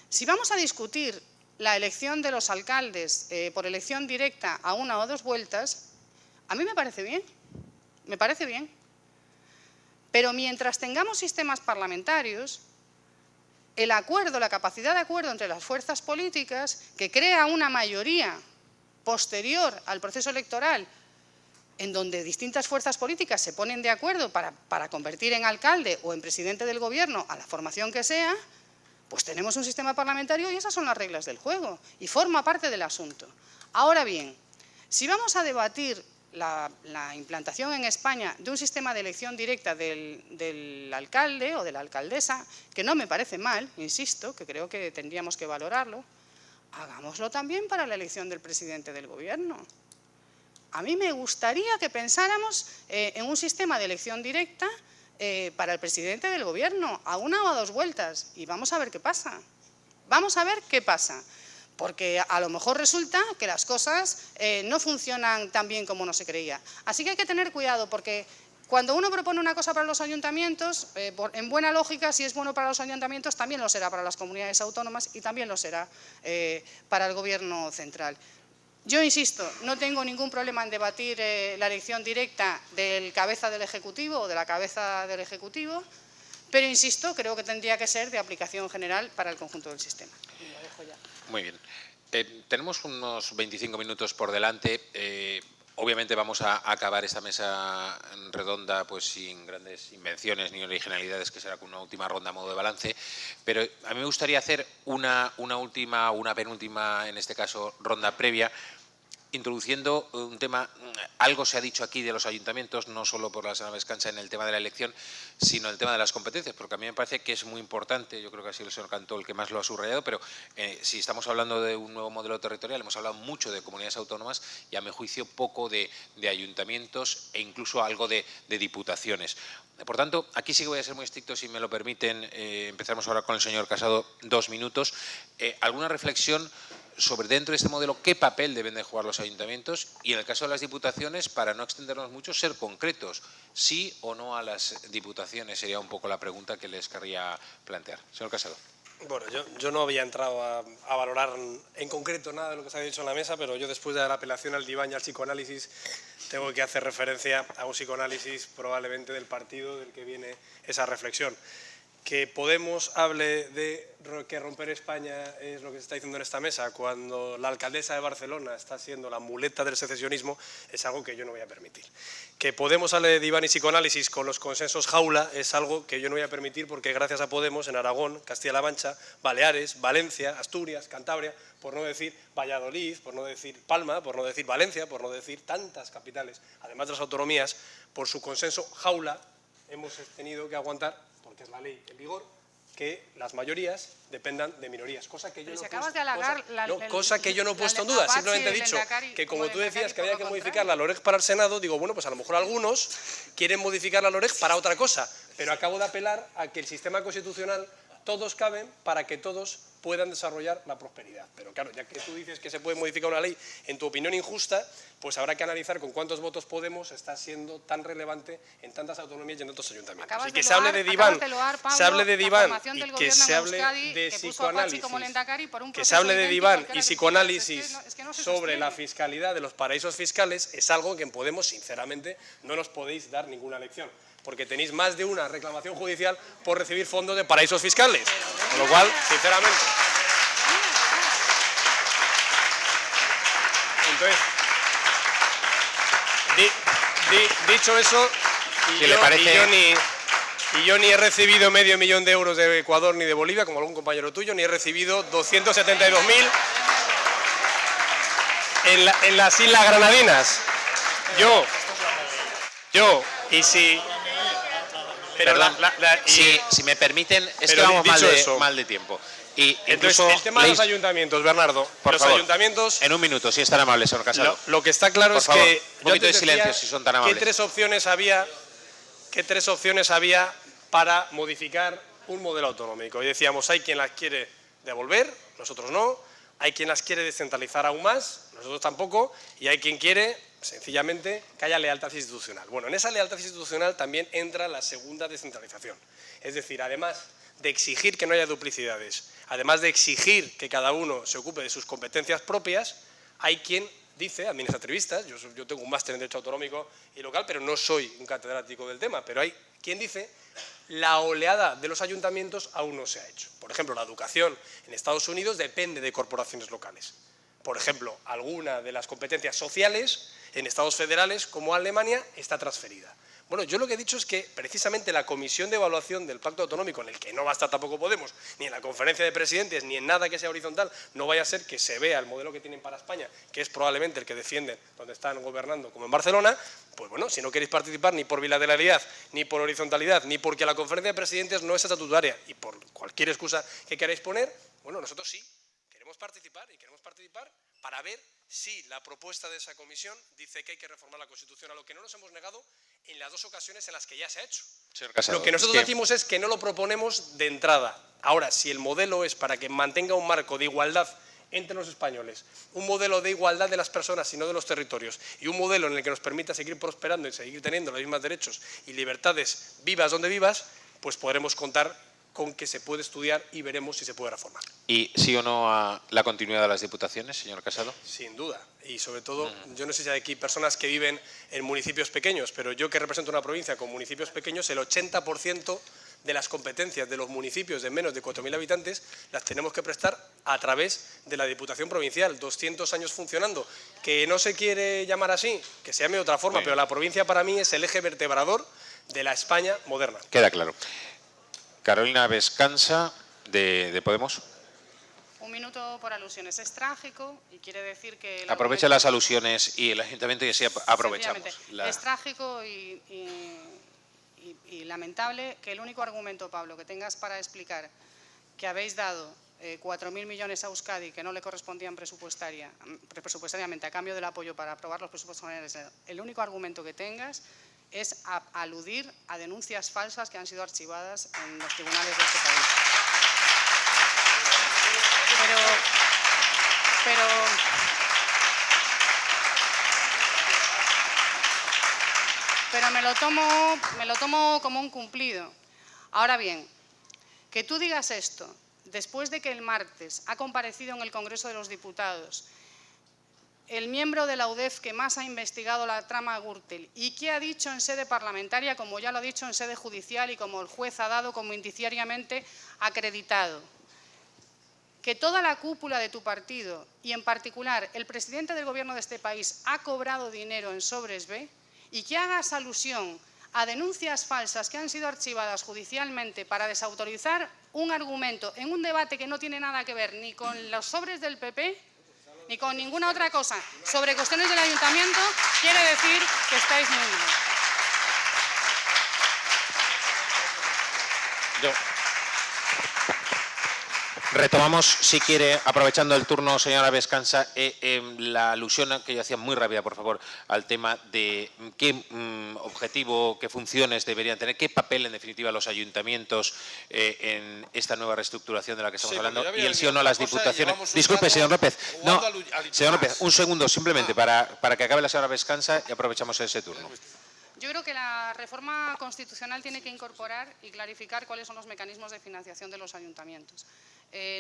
si vamos a discutir la elección de los alcaldes por elección directa a 1 o 2 vueltas, a mí me parece bien, pero mientras tengamos sistemas parlamentarios, el acuerdo, la capacidad de acuerdo entre las fuerzas políticas que crea una mayoría posterior al proceso electoral en donde distintas fuerzas políticas se ponen de acuerdo para convertir en alcalde o en presidente del gobierno a la formación que sea, pues tenemos un sistema parlamentario y esas son las reglas del juego y forma parte del asunto. Ahora bien, si vamos a debatir la implantación en España de un sistema de elección directa del alcalde o de la alcaldesa, que no me parece mal, insisto, que creo que tendríamos que valorarlo, hagámoslo también para la elección del presidente del gobierno. A mí me gustaría que pensáramos en un sistema de elección directa para el presidente del gobierno, a 1 o a 2 vueltas, y vamos a ver qué pasa. Vamos a ver qué pasa. Porque a lo mejor resulta que las cosas no funcionan tan bien como no se creía. Así que hay que tener cuidado, porque cuando uno propone una cosa para los ayuntamientos, en buena lógica, si es bueno para los ayuntamientos, también lo será para las comunidades autónomas y también lo será para el Gobierno central. Yo insisto, no tengo ningún problema en debatir la elección directa del cabeza del Ejecutivo o de la cabeza del Ejecutivo, pero insisto, creo que tendría que ser de aplicación general para el conjunto del sistema. Y lo dejo ya. Muy bien. Tenemos unos 25 minutos por delante. Obviamente vamos a acabar esta mesa redonda pues sin grandes invenciones ni originalidades, que será con una última ronda a modo de balance. Pero a mí me gustaría hacer una penúltima, en este caso, ronda previa, introduciendo un tema. Algo se ha dicho aquí de los ayuntamientos, no solo por la señora Vescancha en el tema de la elección, sino el tema de las competencias, porque a mí me parece que es muy importante. Yo creo que ha sido el señor Cantó el que más lo ha subrayado, pero si estamos hablando de un nuevo modelo territorial, hemos hablado mucho de comunidades autónomas y, a mi juicio, poco de ayuntamientos e incluso algo de diputaciones. Por tanto, aquí sí que voy a ser muy estricto, si me lo permiten. Empezamos ahora con el señor Casado, 2 minutos. ¿Alguna reflexión sobre, dentro de este modelo, qué papel deben de jugar los ayuntamientos y, en el caso de las diputaciones, para no extendernos mucho, ser concretos? ¿Sí o no a las diputaciones? Sería un poco la pregunta que les querría plantear. Señor Casado. Bueno, yo no había entrado a valorar en concreto nada de lo que se ha dicho en la mesa, pero yo, después de la apelación al diván y al psicoanálisis, tengo que hacer referencia a un psicoanálisis probablemente del partido del que viene esa reflexión. que Podemos hable de que romper España es lo que se está diciendo en esta mesa, cuando la alcaldesa de Barcelona está siendo la muleta del secesionismo, es algo que yo no voy a permitir. Que Podemos hable de diván y psicoanálisis con los consensos jaula es algo que yo no voy a permitir, porque gracias a Podemos en Aragón, Castilla-La Mancha, Baleares, Valencia, Asturias, Cantabria, por no decir Valladolid, por no decir Palma, por no decir Valencia, por no decir tantas capitales, además de las autonomías, por su consenso jaula hemos tenido que aguantar, porque es la ley en vigor, que las mayorías dependan de minorías, cosa que yo no he puesto en duda. Simplemente he dicho que, como tú decías que había que modificar la LOREG para el Senado, digo, bueno, pues a lo mejor algunos quieren modificar la LOREG para otra cosa, pero acabo de apelar a que el sistema constitucional todos caben para que todos puedan desarrollar la prosperidad. Pero claro, ya que tú dices que se puede modificar una ley, en tu opinión injusta, pues habrá que analizar con cuántos votos Podemos está siendo tan relevante en tantas autonomías y en tantos ayuntamientos. Y que se hable de diván, se hable de diván y que se hable de psicoanálisis, que se hable de diván y psicoanálisis sobre la fiscalidad de los paraísos fiscales, es algo que en Podemos, sinceramente, no nos podéis dar ninguna lección, porque tenéis más de una reclamación judicial por recibir fondos de paraísos fiscales. Con lo cual, sinceramente... Entonces, dicho eso, yo ni he recibido medio millón de euros de Ecuador ni de Bolivia, como algún compañero tuyo, ni he recibido 272.000 en las Islas Granadinas. Yo, y si... Perdón, si me permiten, es que vamos mal de tiempo. Y entonces, el tema de los ayuntamientos, Bernardo, por favor, ayuntamientos... En un minuto, si es tan amable, señor Casado. Lo que está claro es que... Un poquito de silencio, si son tan amables. ¿Qué tres opciones había para modificar un modelo autonómico? Y decíamos, hay quien las quiere devolver, nosotros no. Hay quien las quiere descentralizar aún más, nosotros tampoco. Y hay quien quiere, sencillamente, que haya lealtad institucional. Bueno, en esa lealtad institucional también entra la segunda descentralización. Es decir, además de exigir que no haya duplicidades, además de exigir que cada uno se ocupe de sus competencias propias, hay quien dice, administrativistas, yo tengo un máster en Derecho Autonómico y Local, pero no soy un catedrático del tema, pero hay quien dice, la oleada de los ayuntamientos aún no se ha hecho. Por ejemplo, la educación en Estados Unidos depende de corporaciones locales. Por ejemplo, alguna de las competencias sociales en estados federales, como Alemania, está transferida. Bueno, yo lo que he dicho es que precisamente la comisión de evaluación del Pacto Autonómico, en el que no va a estar tampoco Podemos, ni en la conferencia de presidentes, ni en nada que sea horizontal, no vaya a ser que se vea el modelo que tienen para España, que es probablemente el que defienden donde están gobernando, como en Barcelona. Pues bueno, si no queréis participar ni por bilateralidad, ni por horizontalidad, ni porque la conferencia de presidentes no es estatutaria, y por cualquier excusa que queráis poner, bueno, nosotros sí queremos participar, y queremos participar para ver si la propuesta de esa comisión dice que hay que reformar la Constitución, a lo que no nos hemos negado en las dos ocasiones en las que ya se ha hecho. Casado, lo que nosotros decimos es que no lo proponemos de entrada. Ahora, si el modelo es para que mantenga un marco de igualdad entre los españoles, un modelo de igualdad de las personas y no de los territorios, y un modelo en el que nos permita seguir prosperando y seguir teniendo los mismos derechos y libertades vivas donde vivas, pues podremos contar con que se puede estudiar y veremos si se puede reformar. ¿Y sí o no a la continuidad de las diputaciones, señor Casado? Sin duda. Y sobre todo, yo no sé si hay aquí personas que viven en municipios pequeños, pero yo que represento una provincia con municipios pequeños, el 80% de las competencias de los municipios de menos de 4.000 habitantes las tenemos que prestar a través de la Diputación Provincial. 200 años funcionando. Que no se quiere llamar así, que se llame de otra forma, pero la provincia para mí es el eje vertebrador de la España moderna. Queda claro. Carolina Vescansa, de Podemos. Un minuto por alusiones. Es trágico y quiere decir que... Aprovecha las alusiones y el ayuntamiento y así aprovechamos. Es trágico y lamentable que el único argumento, Pablo, que tengas para explicar que habéis dado 4.000 millones a Euskadi que no le correspondían presupuestariamente a cambio del apoyo para aprobar los presupuestos generales, el único argumento que tengas es aludir a denuncias falsas que han sido archivadas en los tribunales de este país. Pero me lo tomo como un cumplido. Ahora bien, que tú digas esto después de que el martes ha comparecido en el Congreso de los Diputados el miembro de la UDEF que más ha investigado la trama Gürtel y que ha dicho en sede parlamentaria, como ya lo ha dicho en sede judicial y como el juez ha dado como indiciariamente acreditado, que toda la cúpula de tu partido y en particular el presidente del Gobierno de este país ha cobrado dinero en sobres B y que hagas alusión a denuncias falsas que han sido archivadas judicialmente para desautorizar un argumento en un debate que no tiene nada que ver ni con los sobres del PP ni con ninguna otra cosa sobre cuestiones del ayuntamiento, quiere decir que estáis muy mal. Retomamos, si quiere, aprovechando el turno, señora Vescanza, la alusión que yo hacía muy rápida, por favor, al tema de qué objetivo, qué funciones deberían tener, qué papel, en definitiva, los ayuntamientos en esta nueva reestructuración de la que estamos hablando, y el sí o no a las diputaciones. Disculpe, señor López. No, señor López, un segundo, simplemente, para que acabe la señora Vescanza y aprovechamos ese turno. Yo creo que la reforma constitucional tiene que incorporar y clarificar cuáles son los mecanismos de financiación de los ayuntamientos.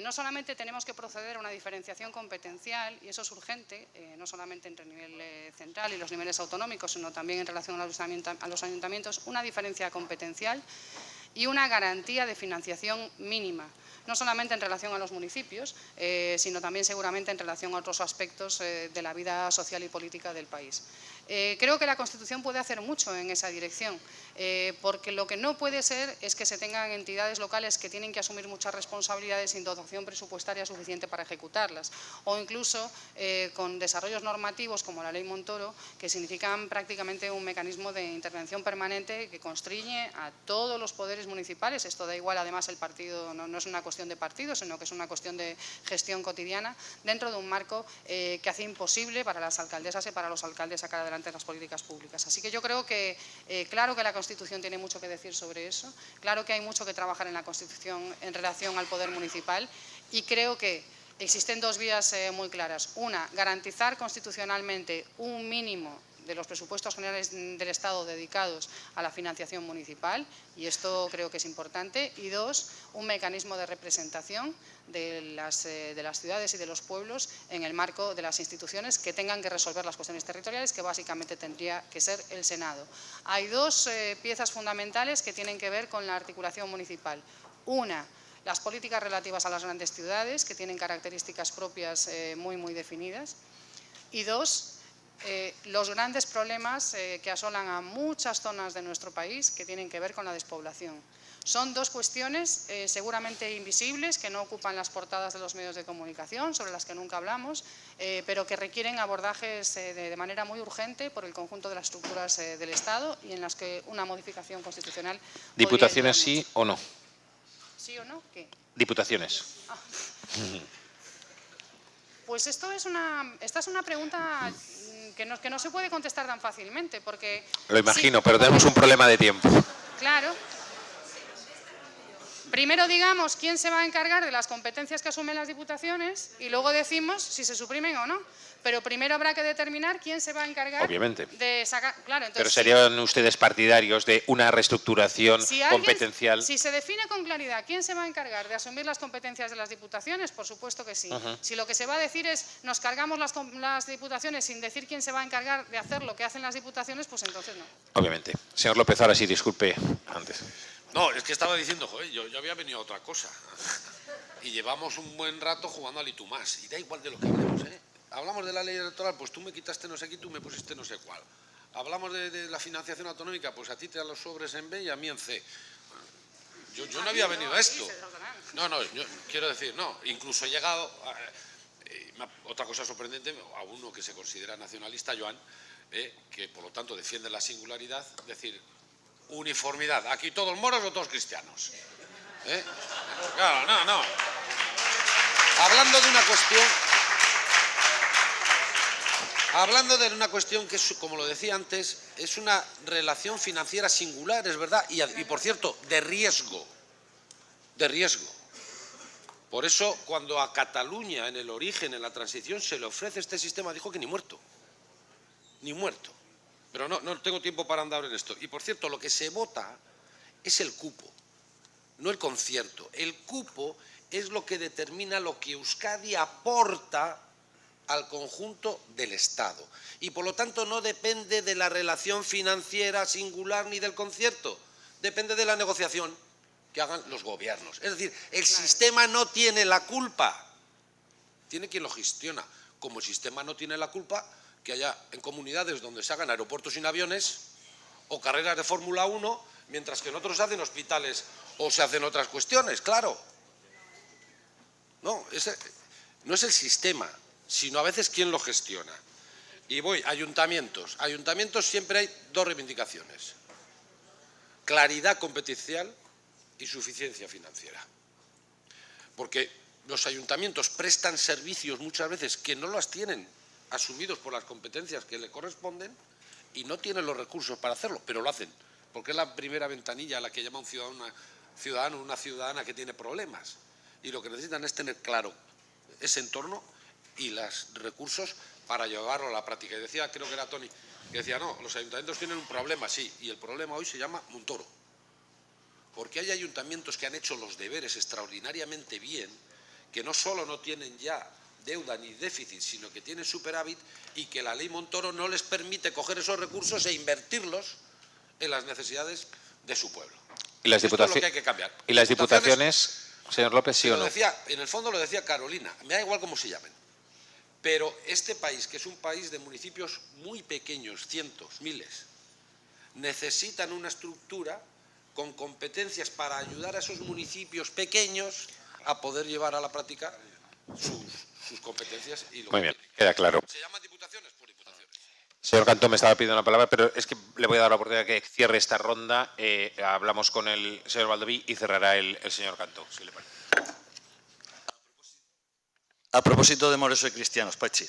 No solamente tenemos que proceder a una diferenciación competencial, y eso es urgente, no solamente entre el nivel central y los niveles autonómicos, sino también en relación a los ayuntamientos, una diferencia competencial y una garantía de financiación mínima, no solamente en relación a los municipios, sino también seguramente en relación a otros aspectos de la vida social y política del país. Creo que la Constitución puede hacer mucho en esa dirección, porque lo que no puede ser es que se tengan entidades locales que tienen que asumir muchas responsabilidades sin dotación presupuestaria suficiente para ejecutarlas, o incluso con desarrollos normativos como la Ley Montoro, que significan prácticamente un mecanismo de intervención permanente que constriñe a todos los poderes municipales. Esto da igual, además, el partido, no es una cuestión de partido, sino que es una cuestión de gestión cotidiana, dentro de un marco que hace imposible para las alcaldesas y para los alcaldes sacar adelante las políticas públicas. Así que yo creo que, claro que la Constitución tiene mucho que decir sobre eso, claro que hay mucho que trabajar en la Constitución en relación al poder municipal, y creo que existen dos vías muy claras. Una, garantizar constitucionalmente un mínimo de los presupuestos generales del Estado dedicados a la financiación municipal, y esto creo que es importante. Y dos, un mecanismo de representación de las ciudades y de los pueblos en el marco de las instituciones que tengan que resolver las cuestiones territoriales, que básicamente tendría que ser el Senado. Hay dos piezas fundamentales que tienen que ver con la articulación municipal. Una, las políticas relativas a las grandes ciudades, que tienen características propias muy definidas. Y dos, los grandes problemas que asolan a muchas zonas de nuestro país, que tienen que ver con la despoblación. Son dos cuestiones seguramente invisibles, que no ocupan las portadas de los medios de comunicación, sobre las que nunca hablamos, pero que requieren abordajes de manera muy urgente por el conjunto de las estructuras del Estado, y en las que una modificación constitucional… ¿Diputaciones sí o no? ¿Sí o no? ¿Qué? Diputaciones. Ah. Pues esta es una pregunta que no se puede contestar tan fácilmente, porque… Lo imagino, pero tenemos un problema de tiempo. Claro. Primero digamos quién se va a encargar de las competencias que asumen las diputaciones y luego decimos si se suprimen o no. Pero primero habrá que determinar quién se va a encargar de sacar… Claro, entonces, pero serían ustedes partidarios de una reestructuración competencial. Si se define con claridad quién se va a encargar de asumir las competencias de las diputaciones, por supuesto que sí. Si lo que se va a decir es nos cargamos las diputaciones sin decir quién se va a encargar de hacer lo que hacen las diputaciones, pues entonces no. Obviamente. Señor López, ahora sí, disculpe antes. No, es que estaba diciendo, joder, yo había venido a otra cosa. Y llevamos un buen rato jugando al y tú más. Y da igual de lo que hablemos, ¿eh? Hablamos de la ley electoral, pues tú me quitaste no sé qué y tú me pusiste no sé cuál. Hablamos de la financiación autonómica, pues a ti te dan los sobres en B y a mí en C. Yo no había venido a esto. No, yo quiero decir, no, incluso he llegado a otra cosa sorprendente, a uno que se considera nacionalista, Joan, que por lo tanto defiende la singularidad, decir, uniformidad, aquí todos moros o todos cristianos. Claro, no. Hablando de una cuestión que, como lo decía antes, es una relación financiera singular, es verdad, y por cierto, de riesgo. Por eso, cuando a Cataluña, en el origen, en la transición, se le ofrece este sistema, dijo que ni muerto. Pero no tengo tiempo para andar en esto. Y por cierto, lo que se vota es el cupo, no el concierto. El cupo es lo que determina lo que Euskadi aporta al conjunto del Estado y por lo tanto no depende de la relación financiera singular ni del concierto, depende de la negociación que hagan los gobiernos. Es decir, el sistema no tiene la culpa, tiene quien lo gestiona. Como el sistema no tiene la culpa que haya en comunidades donde se hagan aeropuertos sin aviones o carreras de Fórmula 1, mientras que en otros se hacen hospitales o se hacen otras cuestiones, claro. No, no es el sistema, sino a veces quién lo gestiona. Y voy, ayuntamientos. Ayuntamientos siempre hay dos reivindicaciones: claridad competencial y suficiencia financiera. Porque los ayuntamientos prestan servicios muchas veces que no los tienen asumidos por las competencias que le corresponden y no tienen los recursos para hacerlo, pero lo hacen, porque es la primera ventanilla a la que llama un ciudadano, una ciudadana que tiene problemas. Y lo que necesitan es tener claro ese entorno y los recursos para llevarlo a la práctica. Y decía, creo que era Tony, que decía, no, los ayuntamientos tienen un problema, sí, y el problema hoy se llama Montoro. Porque hay ayuntamientos que han hecho los deberes extraordinariamente bien, que no solo no tienen ya deuda ni déficit, sino que tienen superávit y que la ley Montoro no les permite coger esos recursos e invertirlos en las necesidades de su pueblo. ¿Y las Esto es lo que hay que cambiar. ¿Y las diputaciones, señor López, sí o no? En el fondo lo decía Carolina, me da igual cómo se llamen. Pero este país, que es un país de municipios muy pequeños, cientos, miles, necesitan una estructura con competencias para ayudar a esos municipios pequeños a poder llevar a la práctica sus competencias. Y lo Muy bien, queda claro. ¿Se llaman diputaciones? Por diputaciones. Señor Cantó, me estaba pidiendo la palabra, pero es que le voy a dar la oportunidad de que cierre esta ronda. Hablamos con el señor Baldoví y cerrará el señor Cantó, si le parece. A propósito de moros y cristianos, Pachi.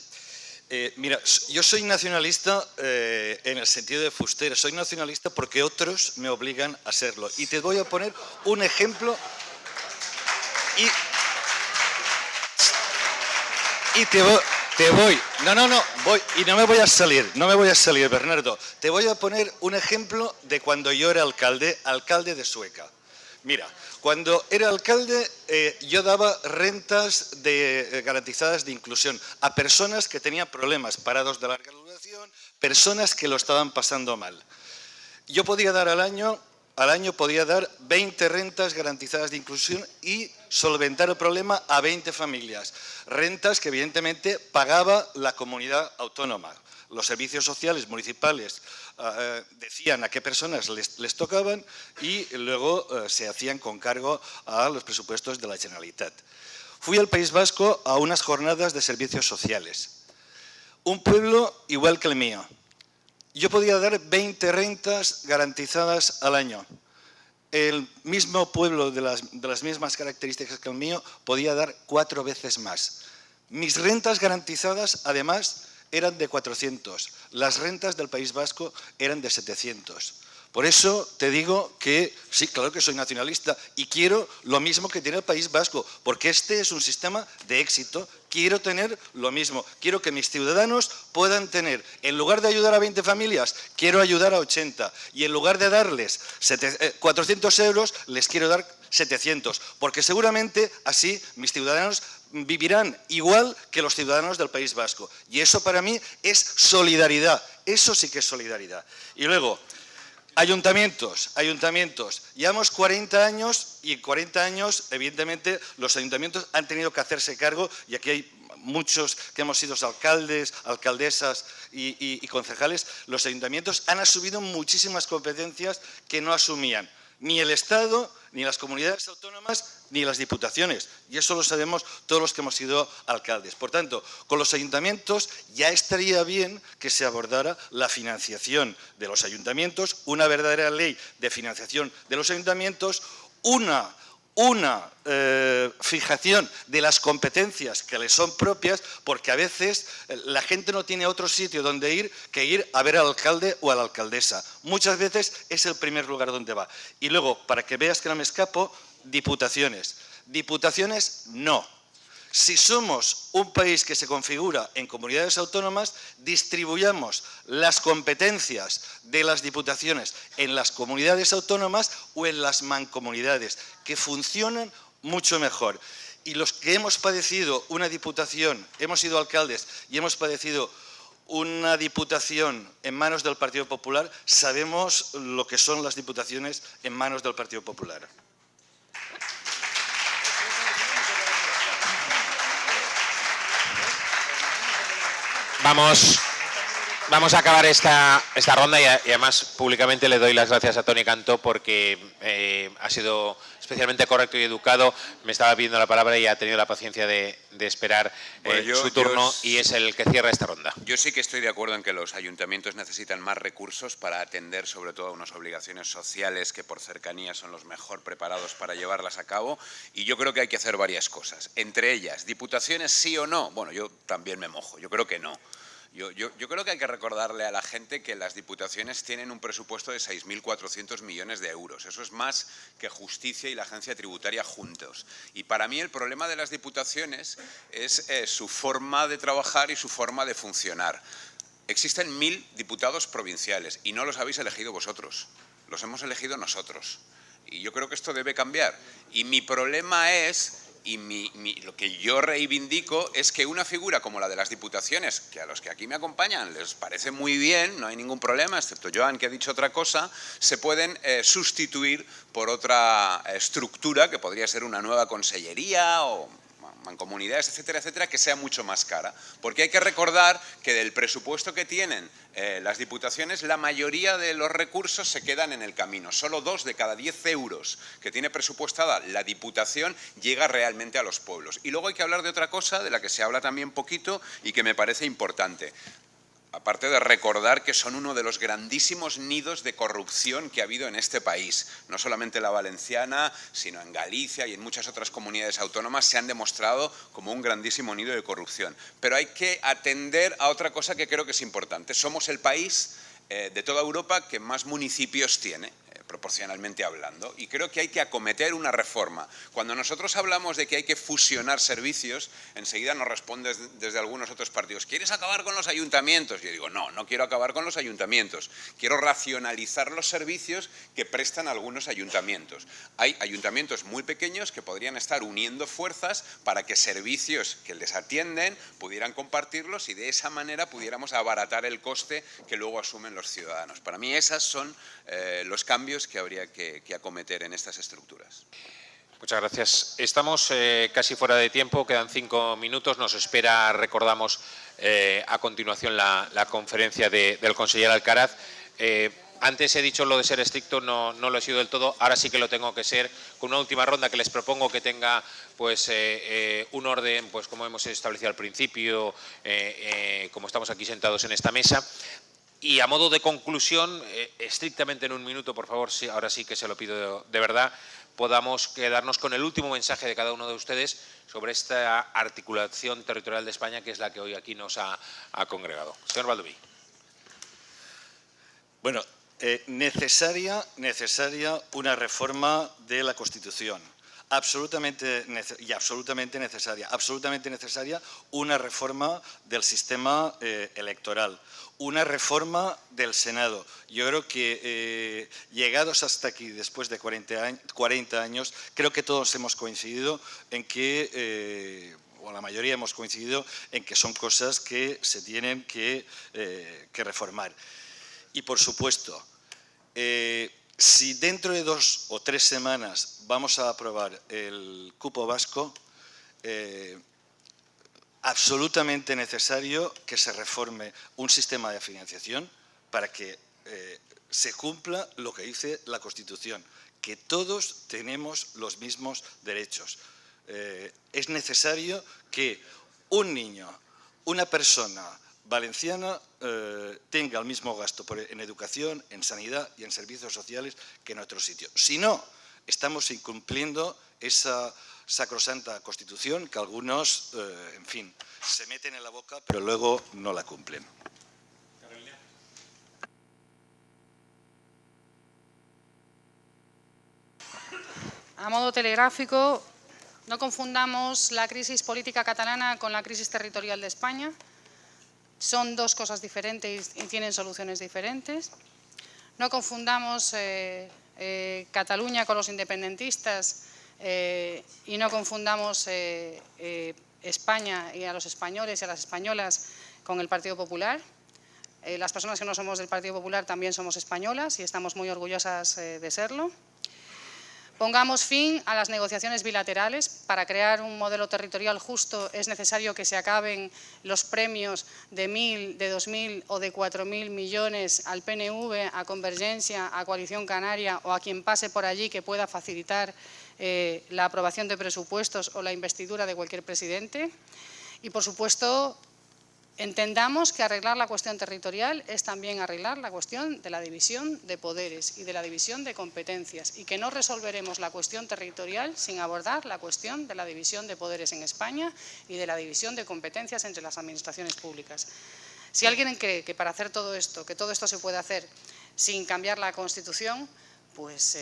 Mira, yo soy nacionalista en el sentido de fustero. Soy nacionalista porque otros me obligan a serlo. Y te voy a poner un ejemplo y te voy, voy, y no me voy a salir, Bernardo. Te voy a poner un ejemplo de cuando yo era alcalde de Sueca. Mira, cuando era alcalde yo daba rentas garantizadas de inclusión a personas que tenían problemas, parados de larga duración, personas que lo estaban pasando mal. Yo podía dar al año podía dar 20 rentas garantizadas de inclusión y solventar el problema a 20 familias. Rentas que evidentemente pagaba la comunidad autónoma. Los servicios sociales municipales decían a qué personas les tocaban y luego se hacían con cargo a los presupuestos de la Generalitat. Fui al País Vasco a unas jornadas de servicios sociales. Un pueblo igual que el mío. Yo podía dar 20 rentas garantizadas al año. El mismo pueblo de las mismas características que el mío podía dar 4 veces más. Mis rentas garantizadas, además, eran de 400. Las rentas del País Vasco eran de 700. Por eso te digo que sí, claro que soy nacionalista y quiero lo mismo que tiene el País Vasco, porque este es un sistema de éxito. Quiero tener lo mismo. Quiero que mis ciudadanos puedan tener, en lugar de ayudar a 20 familias, quiero ayudar a 80. Y en lugar de darles 400 euros, les quiero dar 700. Porque seguramente así mis ciudadanos vivirán igual que los ciudadanos del País Vasco. Y eso para mí es solidaridad. Eso sí que es solidaridad. Y luego, ayuntamientos. Llevamos 40 años y en 40 años, evidentemente, los ayuntamientos han tenido que hacerse cargo, y aquí hay muchos que hemos sido alcaldes, alcaldesas y concejales. Los ayuntamientos han asumido muchísimas competencias que no asumían ni el Estado, ni las comunidades autónomas, ni las diputaciones. Y eso lo sabemos todos los que hemos sido alcaldes. Por tanto, con los ayuntamientos ya estaría bien que se abordara la financiación de los ayuntamientos, una verdadera ley de financiación de los ayuntamientos, una fijación de las competencias que les son propias, porque a veces la gente no tiene otro sitio donde ir que ir a ver al alcalde o a la alcaldesa. Muchas veces es el primer lugar donde va. Y luego, para que veas que no me escapo, diputaciones. Diputaciones, no. Si somos un país que se configura en comunidades autónomas, distribuyamos las competencias de las diputaciones en las comunidades autónomas o en las mancomunidades, que funcionan mucho mejor. Y los que hemos padecido una diputación, hemos sido alcaldes y hemos padecido una diputación en manos del Partido Popular, sabemos lo que son las diputaciones en manos del Partido Popular. Vamos a acabar esta ronda y además públicamente le doy las gracias a Toni Cantó porque ha sido especialmente correcto y educado. Me estaba pidiendo la palabra y ha tenido la paciencia de esperar su turno y es el que cierra esta ronda. Yo sí que estoy de acuerdo en que los ayuntamientos necesitan más recursos para atender sobre todo a unas obligaciones sociales que por cercanía son los mejor preparados para llevarlas a cabo, y yo creo que hay que hacer varias cosas. Entre ellas, ¿diputaciones sí o no? Bueno, yo también me mojo, yo creo que no. Yo creo que hay que recordarle a la gente que las diputaciones tienen un presupuesto de 6.400 millones de euros. Eso es más que Justicia y la Agencia Tributaria juntos. Y para mí el problema de las diputaciones es su forma de trabajar y su forma de funcionar. Existen 1.000 diputados provinciales y no los habéis elegido vosotros, los hemos elegido nosotros. Y yo creo que esto debe cambiar. Y mi problema es... lo que yo reivindico es que una figura como la de las diputaciones, que a los que aquí me acompañan les parece muy bien, no hay ningún problema, excepto Joan, que ha dicho otra cosa, se pueden sustituir por otra estructura, que podría ser una nueva consellería o mancomunidades, etcétera, etcétera, que sea mucho más cara. Porque hay que recordar que del presupuesto que tienen las diputaciones, la mayoría de los recursos se quedan en el camino. Solo 2 de cada 10 euros que tiene presupuestada la diputación llega realmente a los pueblos. Y luego hay que hablar de otra cosa, de la que se habla también poquito y que me parece importante. Aparte de recordar que son uno de los grandísimos nidos de corrupción que ha habido en este país. No solamente la valenciana, sino en Galicia y en muchas otras comunidades autónomas se han demostrado como un grandísimo nido de corrupción. Pero hay que atender a otra cosa que creo que es importante. Somos el país de toda Europa que más municipios tiene, proporcionalmente hablando, y creo que hay que acometer una reforma. Cuando nosotros hablamos de que hay que fusionar servicios, enseguida nos responden desde algunos otros partidos: ¿quieres acabar con los ayuntamientos? Yo digo, no, no quiero acabar con los ayuntamientos, quiero racionalizar los servicios que prestan algunos ayuntamientos. Hay ayuntamientos muy pequeños que podrían estar uniendo fuerzas para que servicios que les atienden pudieran compartirlos y de esa manera pudiéramos abaratar el coste que luego asumen los ciudadanos. Para mí esos son los cambios que habría que acometer en estas estructuras. Muchas gracias. Estamos casi fuera de tiempo, quedan 5 minutos. Nos espera, recordamos, a continuación la conferencia del consejero Alcaraz. Antes he dicho lo de ser estricto, no lo he sido del todo, ahora sí que lo tengo que ser, con una última ronda que les propongo que tenga pues un orden, pues como hemos establecido al principio, como estamos aquí sentados en esta mesa. Y a modo de conclusión, estrictamente en 1 minuto, por favor, sí, ahora sí que se lo pido de verdad, podamos quedarnos con el último mensaje de cada uno de ustedes sobre esta articulación territorial de España, que es la que hoy aquí nos ha congregado. Señor Baldoví. Bueno, necesaria una reforma de la Constitución. Absolutamente necesaria una reforma del sistema electoral, una reforma del Senado. Yo creo que llegados hasta aquí, después de 40 años, creo que todos hemos coincidido en que, o la mayoría hemos coincidido en que son cosas que se tienen que reformar. Y por supuesto, si dentro de 2 o 3 semanas vamos a aprobar el cupo vasco, absolutamente necesario que se reforme un sistema de financiación para que se cumpla lo que dice la Constitución, que todos tenemos los mismos derechos. Es necesario que un niño, una persona valenciana tenga el mismo gasto en educación, en sanidad y en servicios sociales que en otro sitio. Si no, estamos incumpliendo esa sacrosanta Constitución que algunos, en fin, se meten en la boca pero luego no la cumplen. A modo telegráfico, no confundamos la crisis política catalana con la crisis territorial de España. Son 2 cosas diferentes y tienen soluciones diferentes. No confundamos Cataluña con los independentistas y no confundamos España y a los españoles y a las españolas con el Partido Popular. Las personas que no somos del Partido Popular también somos españolas y estamos muy orgullosas de serlo. Pongamos fin a las negociaciones bilaterales. Para crear un modelo territorial justo es necesario que se acaben los premios de 1.000, de 2.000 o de 4.000 millones al PNV, a Convergencia, a Coalición Canaria o a quien pase por allí que pueda facilitar la aprobación de presupuestos o la investidura de cualquier presidente. Y, por supuesto, entendamos que arreglar la cuestión territorial es también arreglar la cuestión de la división de poderes y de la división de competencias, y que no resolveremos la cuestión territorial sin abordar la cuestión de la división de poderes en España y de la división de competencias entre las administraciones públicas. Si alguien cree que para hacer todo esto, que todo esto se puede hacer sin cambiar la Constitución, pues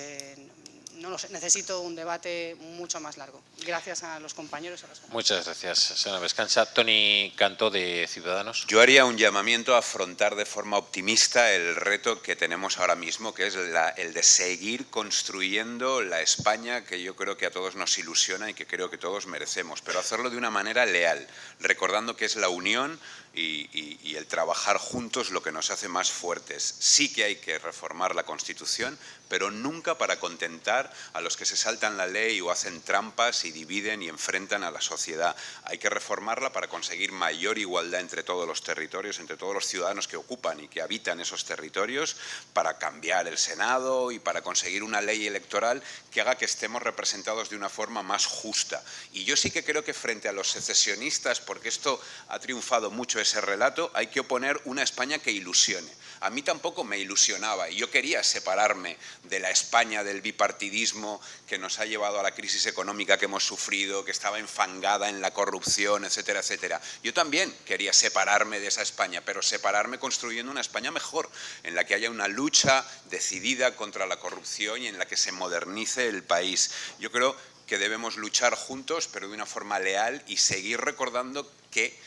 no lo sé, necesito un debate mucho más largo. Gracias a los compañeros y a las compañeras. Muchas gracias, señora Vescansa. Toni Cantó, de Ciudadanos. Yo haría un llamamiento a afrontar de forma optimista el reto que tenemos ahora mismo, que es el de seguir construyendo la España que yo creo que a todos nos ilusiona y que creo que todos merecemos, pero hacerlo de una manera leal, recordando que es la unión y el trabajar juntos lo que nos hace más fuertes. Sí que hay que reformar la Constitución, pero nunca para contentar a los que se saltan la ley o hacen trampas y dividen y enfrentan a la sociedad. Hay que reformarla para conseguir mayor igualdad entre todos los territorios, entre todos los ciudadanos que ocupan y que habitan esos territorios, para cambiar el Senado y para conseguir una ley electoral que haga que estemos representados de una forma más justa. Y yo sí que creo que frente a los secesionistas, porque esto ha triunfado mucho ese relato, hay que oponer una España que ilusione. A mí tampoco me ilusionaba y yo quería separarme de la España del bipartidismo que nos ha llevado a la crisis económica que hemos sufrido, que estaba enfangada en la corrupción, etcétera, etcétera. Yo también quería separarme de esa España, pero separarme construyendo una España mejor, en la que haya una lucha decidida contra la corrupción y en la que se modernice el país. Yo creo que debemos luchar juntos, pero de una forma leal, y seguir recordando que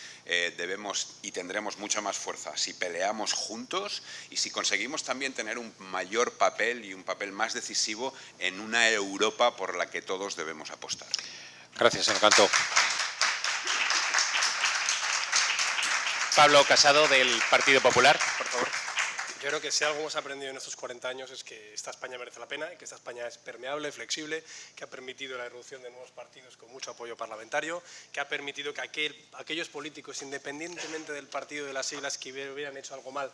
debemos y tendremos mucha más fuerza si peleamos juntos y si conseguimos también tener un mayor papel y un papel más decisivo en una Europa por la que todos debemos apostar. Gracias, señor Cantó. Pablo Casado, del Partido Popular, por favor. Yo creo que si algo hemos aprendido en estos 40 años es que esta España merece la pena, y que esta España es permeable, flexible, que ha permitido la irrupción de nuevos partidos con mucho apoyo parlamentario, que ha permitido que aquellos políticos, independientemente del partido y de las siglas, que hubieran hecho algo mal,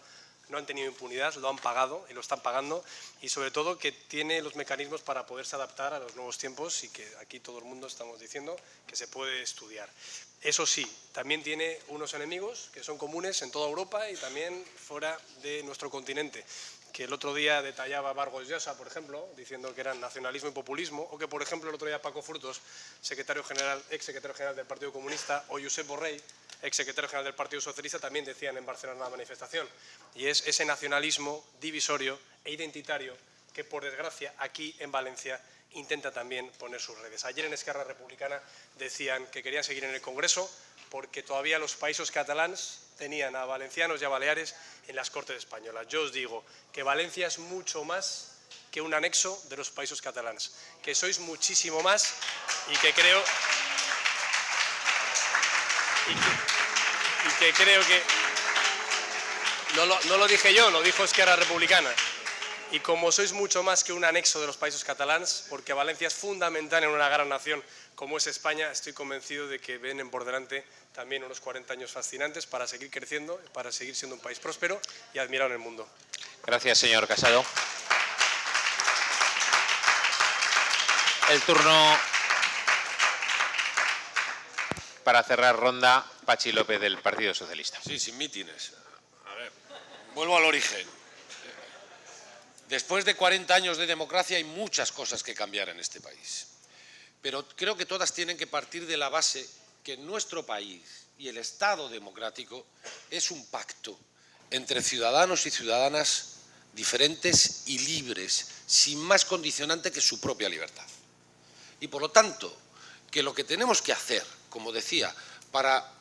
no han tenido impunidad, lo han pagado y lo están pagando, y sobre todo que tiene los mecanismos para poderse adaptar a los nuevos tiempos, y que aquí todo el mundo estamos diciendo que se puede estudiar. Eso sí, también tiene unos enemigos que son comunes en toda Europa y también fuera de nuestro continente, que el otro día detallaba Vargas Llosa, por ejemplo, diciendo que eran nacionalismo y populismo, o que, por ejemplo, el otro día Paco Frutos, ex secretario general del Partido Comunista, o Josep Borrell, ex secretario general del Partido Socialista, también decían en Barcelona en la manifestación. Y es ese nacionalismo divisorio e identitario que, por desgracia, aquí en Valencia intenta también poner sus redes. Ayer en Esquerra Republicana decían que querían seguir en el Congreso porque todavía los països catalans tenían a valencianos y a baleares en las Cortes españolas. Yo os digo que Valencia es mucho más que un anexo de los països catalans, que sois muchísimo más y que creo que no lo dije yo, lo dijo Esquerra Republicana. Y como sois mucho más que un anexo de los països catalans, porque Valencia es fundamental en una gran nación como es España, estoy convencido de que vienen por delante también unos 40 años fascinantes para seguir creciendo, para seguir siendo un país próspero y admirado en el mundo. Gracias, señor Casado. El turno para cerrar ronda, Pachi López, del Partido Socialista. Sí, sin mítines. A ver, vuelvo al origen. Después de 40 años de democracia hay muchas cosas que cambiar en este país. Pero creo que todas tienen que partir de la base que nuestro país y el Estado democrático es un pacto entre ciudadanos y ciudadanas diferentes y libres, sin más condicionante que su propia libertad. Y por lo tanto, que lo que tenemos que hacer, como decía, para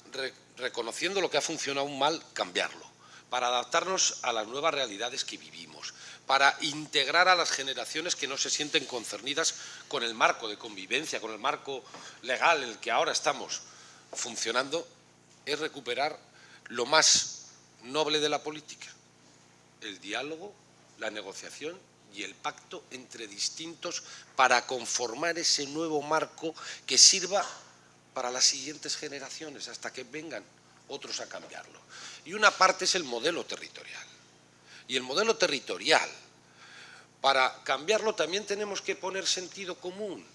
reconociendo lo que ha funcionado mal, cambiarlo, para adaptarnos a las nuevas realidades que vivimos, para integrar a las generaciones que no se sienten concernidas con el marco de convivencia, con el marco legal en el que ahora estamos funcionando, es recuperar lo más noble de la política, el diálogo, la negociación y el pacto entre distintos para conformar ese nuevo marco que sirva para las siguientes generaciones, hasta que vengan otros a cambiarlo. Y una parte es el modelo territorial. Y el modelo territorial, para cambiarlo también tenemos que poner sentido común.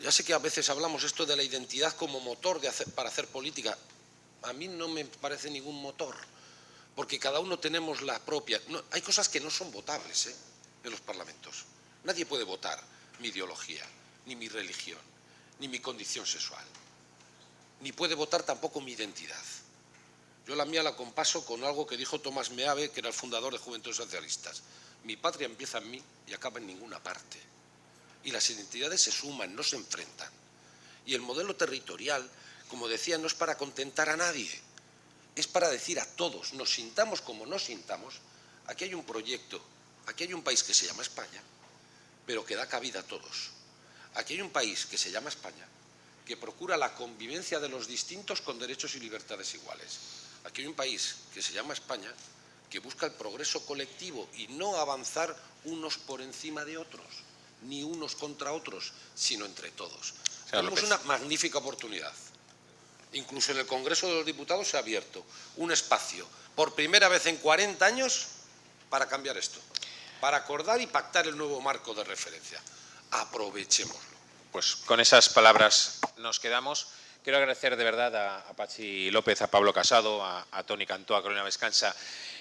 Ya sé que a veces hablamos esto de la identidad como motor para hacer política. A mí no me parece ningún motor, porque cada uno tenemos la propia. No, hay cosas que no son votables en los parlamentos. Nadie puede votar mi ideología, ni mi religión, ni mi condición sexual. Ni puede votar tampoco mi identidad. Yo la mía la compaso con algo que dijo Tomás Meave, que era el fundador de Juventudes Socialistas. Mi patria empieza en mí y acaba en ninguna parte. Y las identidades se suman, no se enfrentan. Y el modelo territorial, como decía, no es para contentar a nadie. Es para decir a todos, nos sintamos como nos sintamos, aquí hay un proyecto, aquí hay un país que se llama España, pero que da cabida a todos. Aquí hay un país que se llama España, que procura la convivencia de los distintos con derechos y libertades iguales. Aquí hay un país que se llama España, que busca el progreso colectivo y no avanzar unos por encima de otros, ni unos contra otros, sino entre todos. Tenemos una magnífica oportunidad. Incluso en el Congreso de los Diputados se ha abierto un espacio, por primera vez en 40 años, para cambiar esto, para acordar y pactar el nuevo marco de referencia. Aprovechémoslo. Pues con esas palabras nos quedamos. Quiero agradecer de verdad a Patxi López, a Pablo Casado, a Toni Cantó, a Carolina Vescansa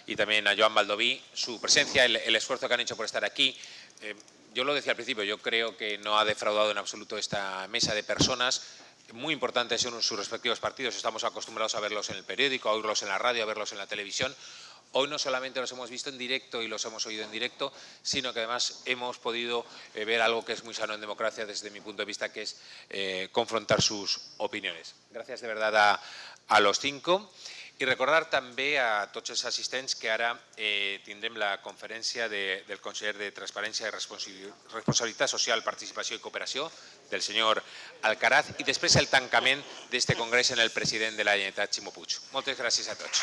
y también a Joan Baldoví su presencia, el esfuerzo que han hecho por estar aquí. Yo lo decía al principio, yo creo que no ha defraudado en absoluto esta mesa de personas muy importantes en sus respectivos partidos. Estamos acostumbrados a verlos en el periódico, a oírlos en la radio, a verlos en la televisión. Hoy no solamente los hemos visto en directo y los hemos oído en directo, sino que además hemos podido ver algo que es muy sano en democracia desde mi punto de vista, que es confrontar sus opiniones. Gràcies de verdad a los cinco. I recordar també a tots els assistents que ara tindrem la conferència del conseller de Transparència i Responsabilitat Social, Participació i Cooperació, del senyor Alcaraz, i després el tancament d'aquest congrés en el president de la Generalitat, Ximo Puig. Moltes gràcies a tots.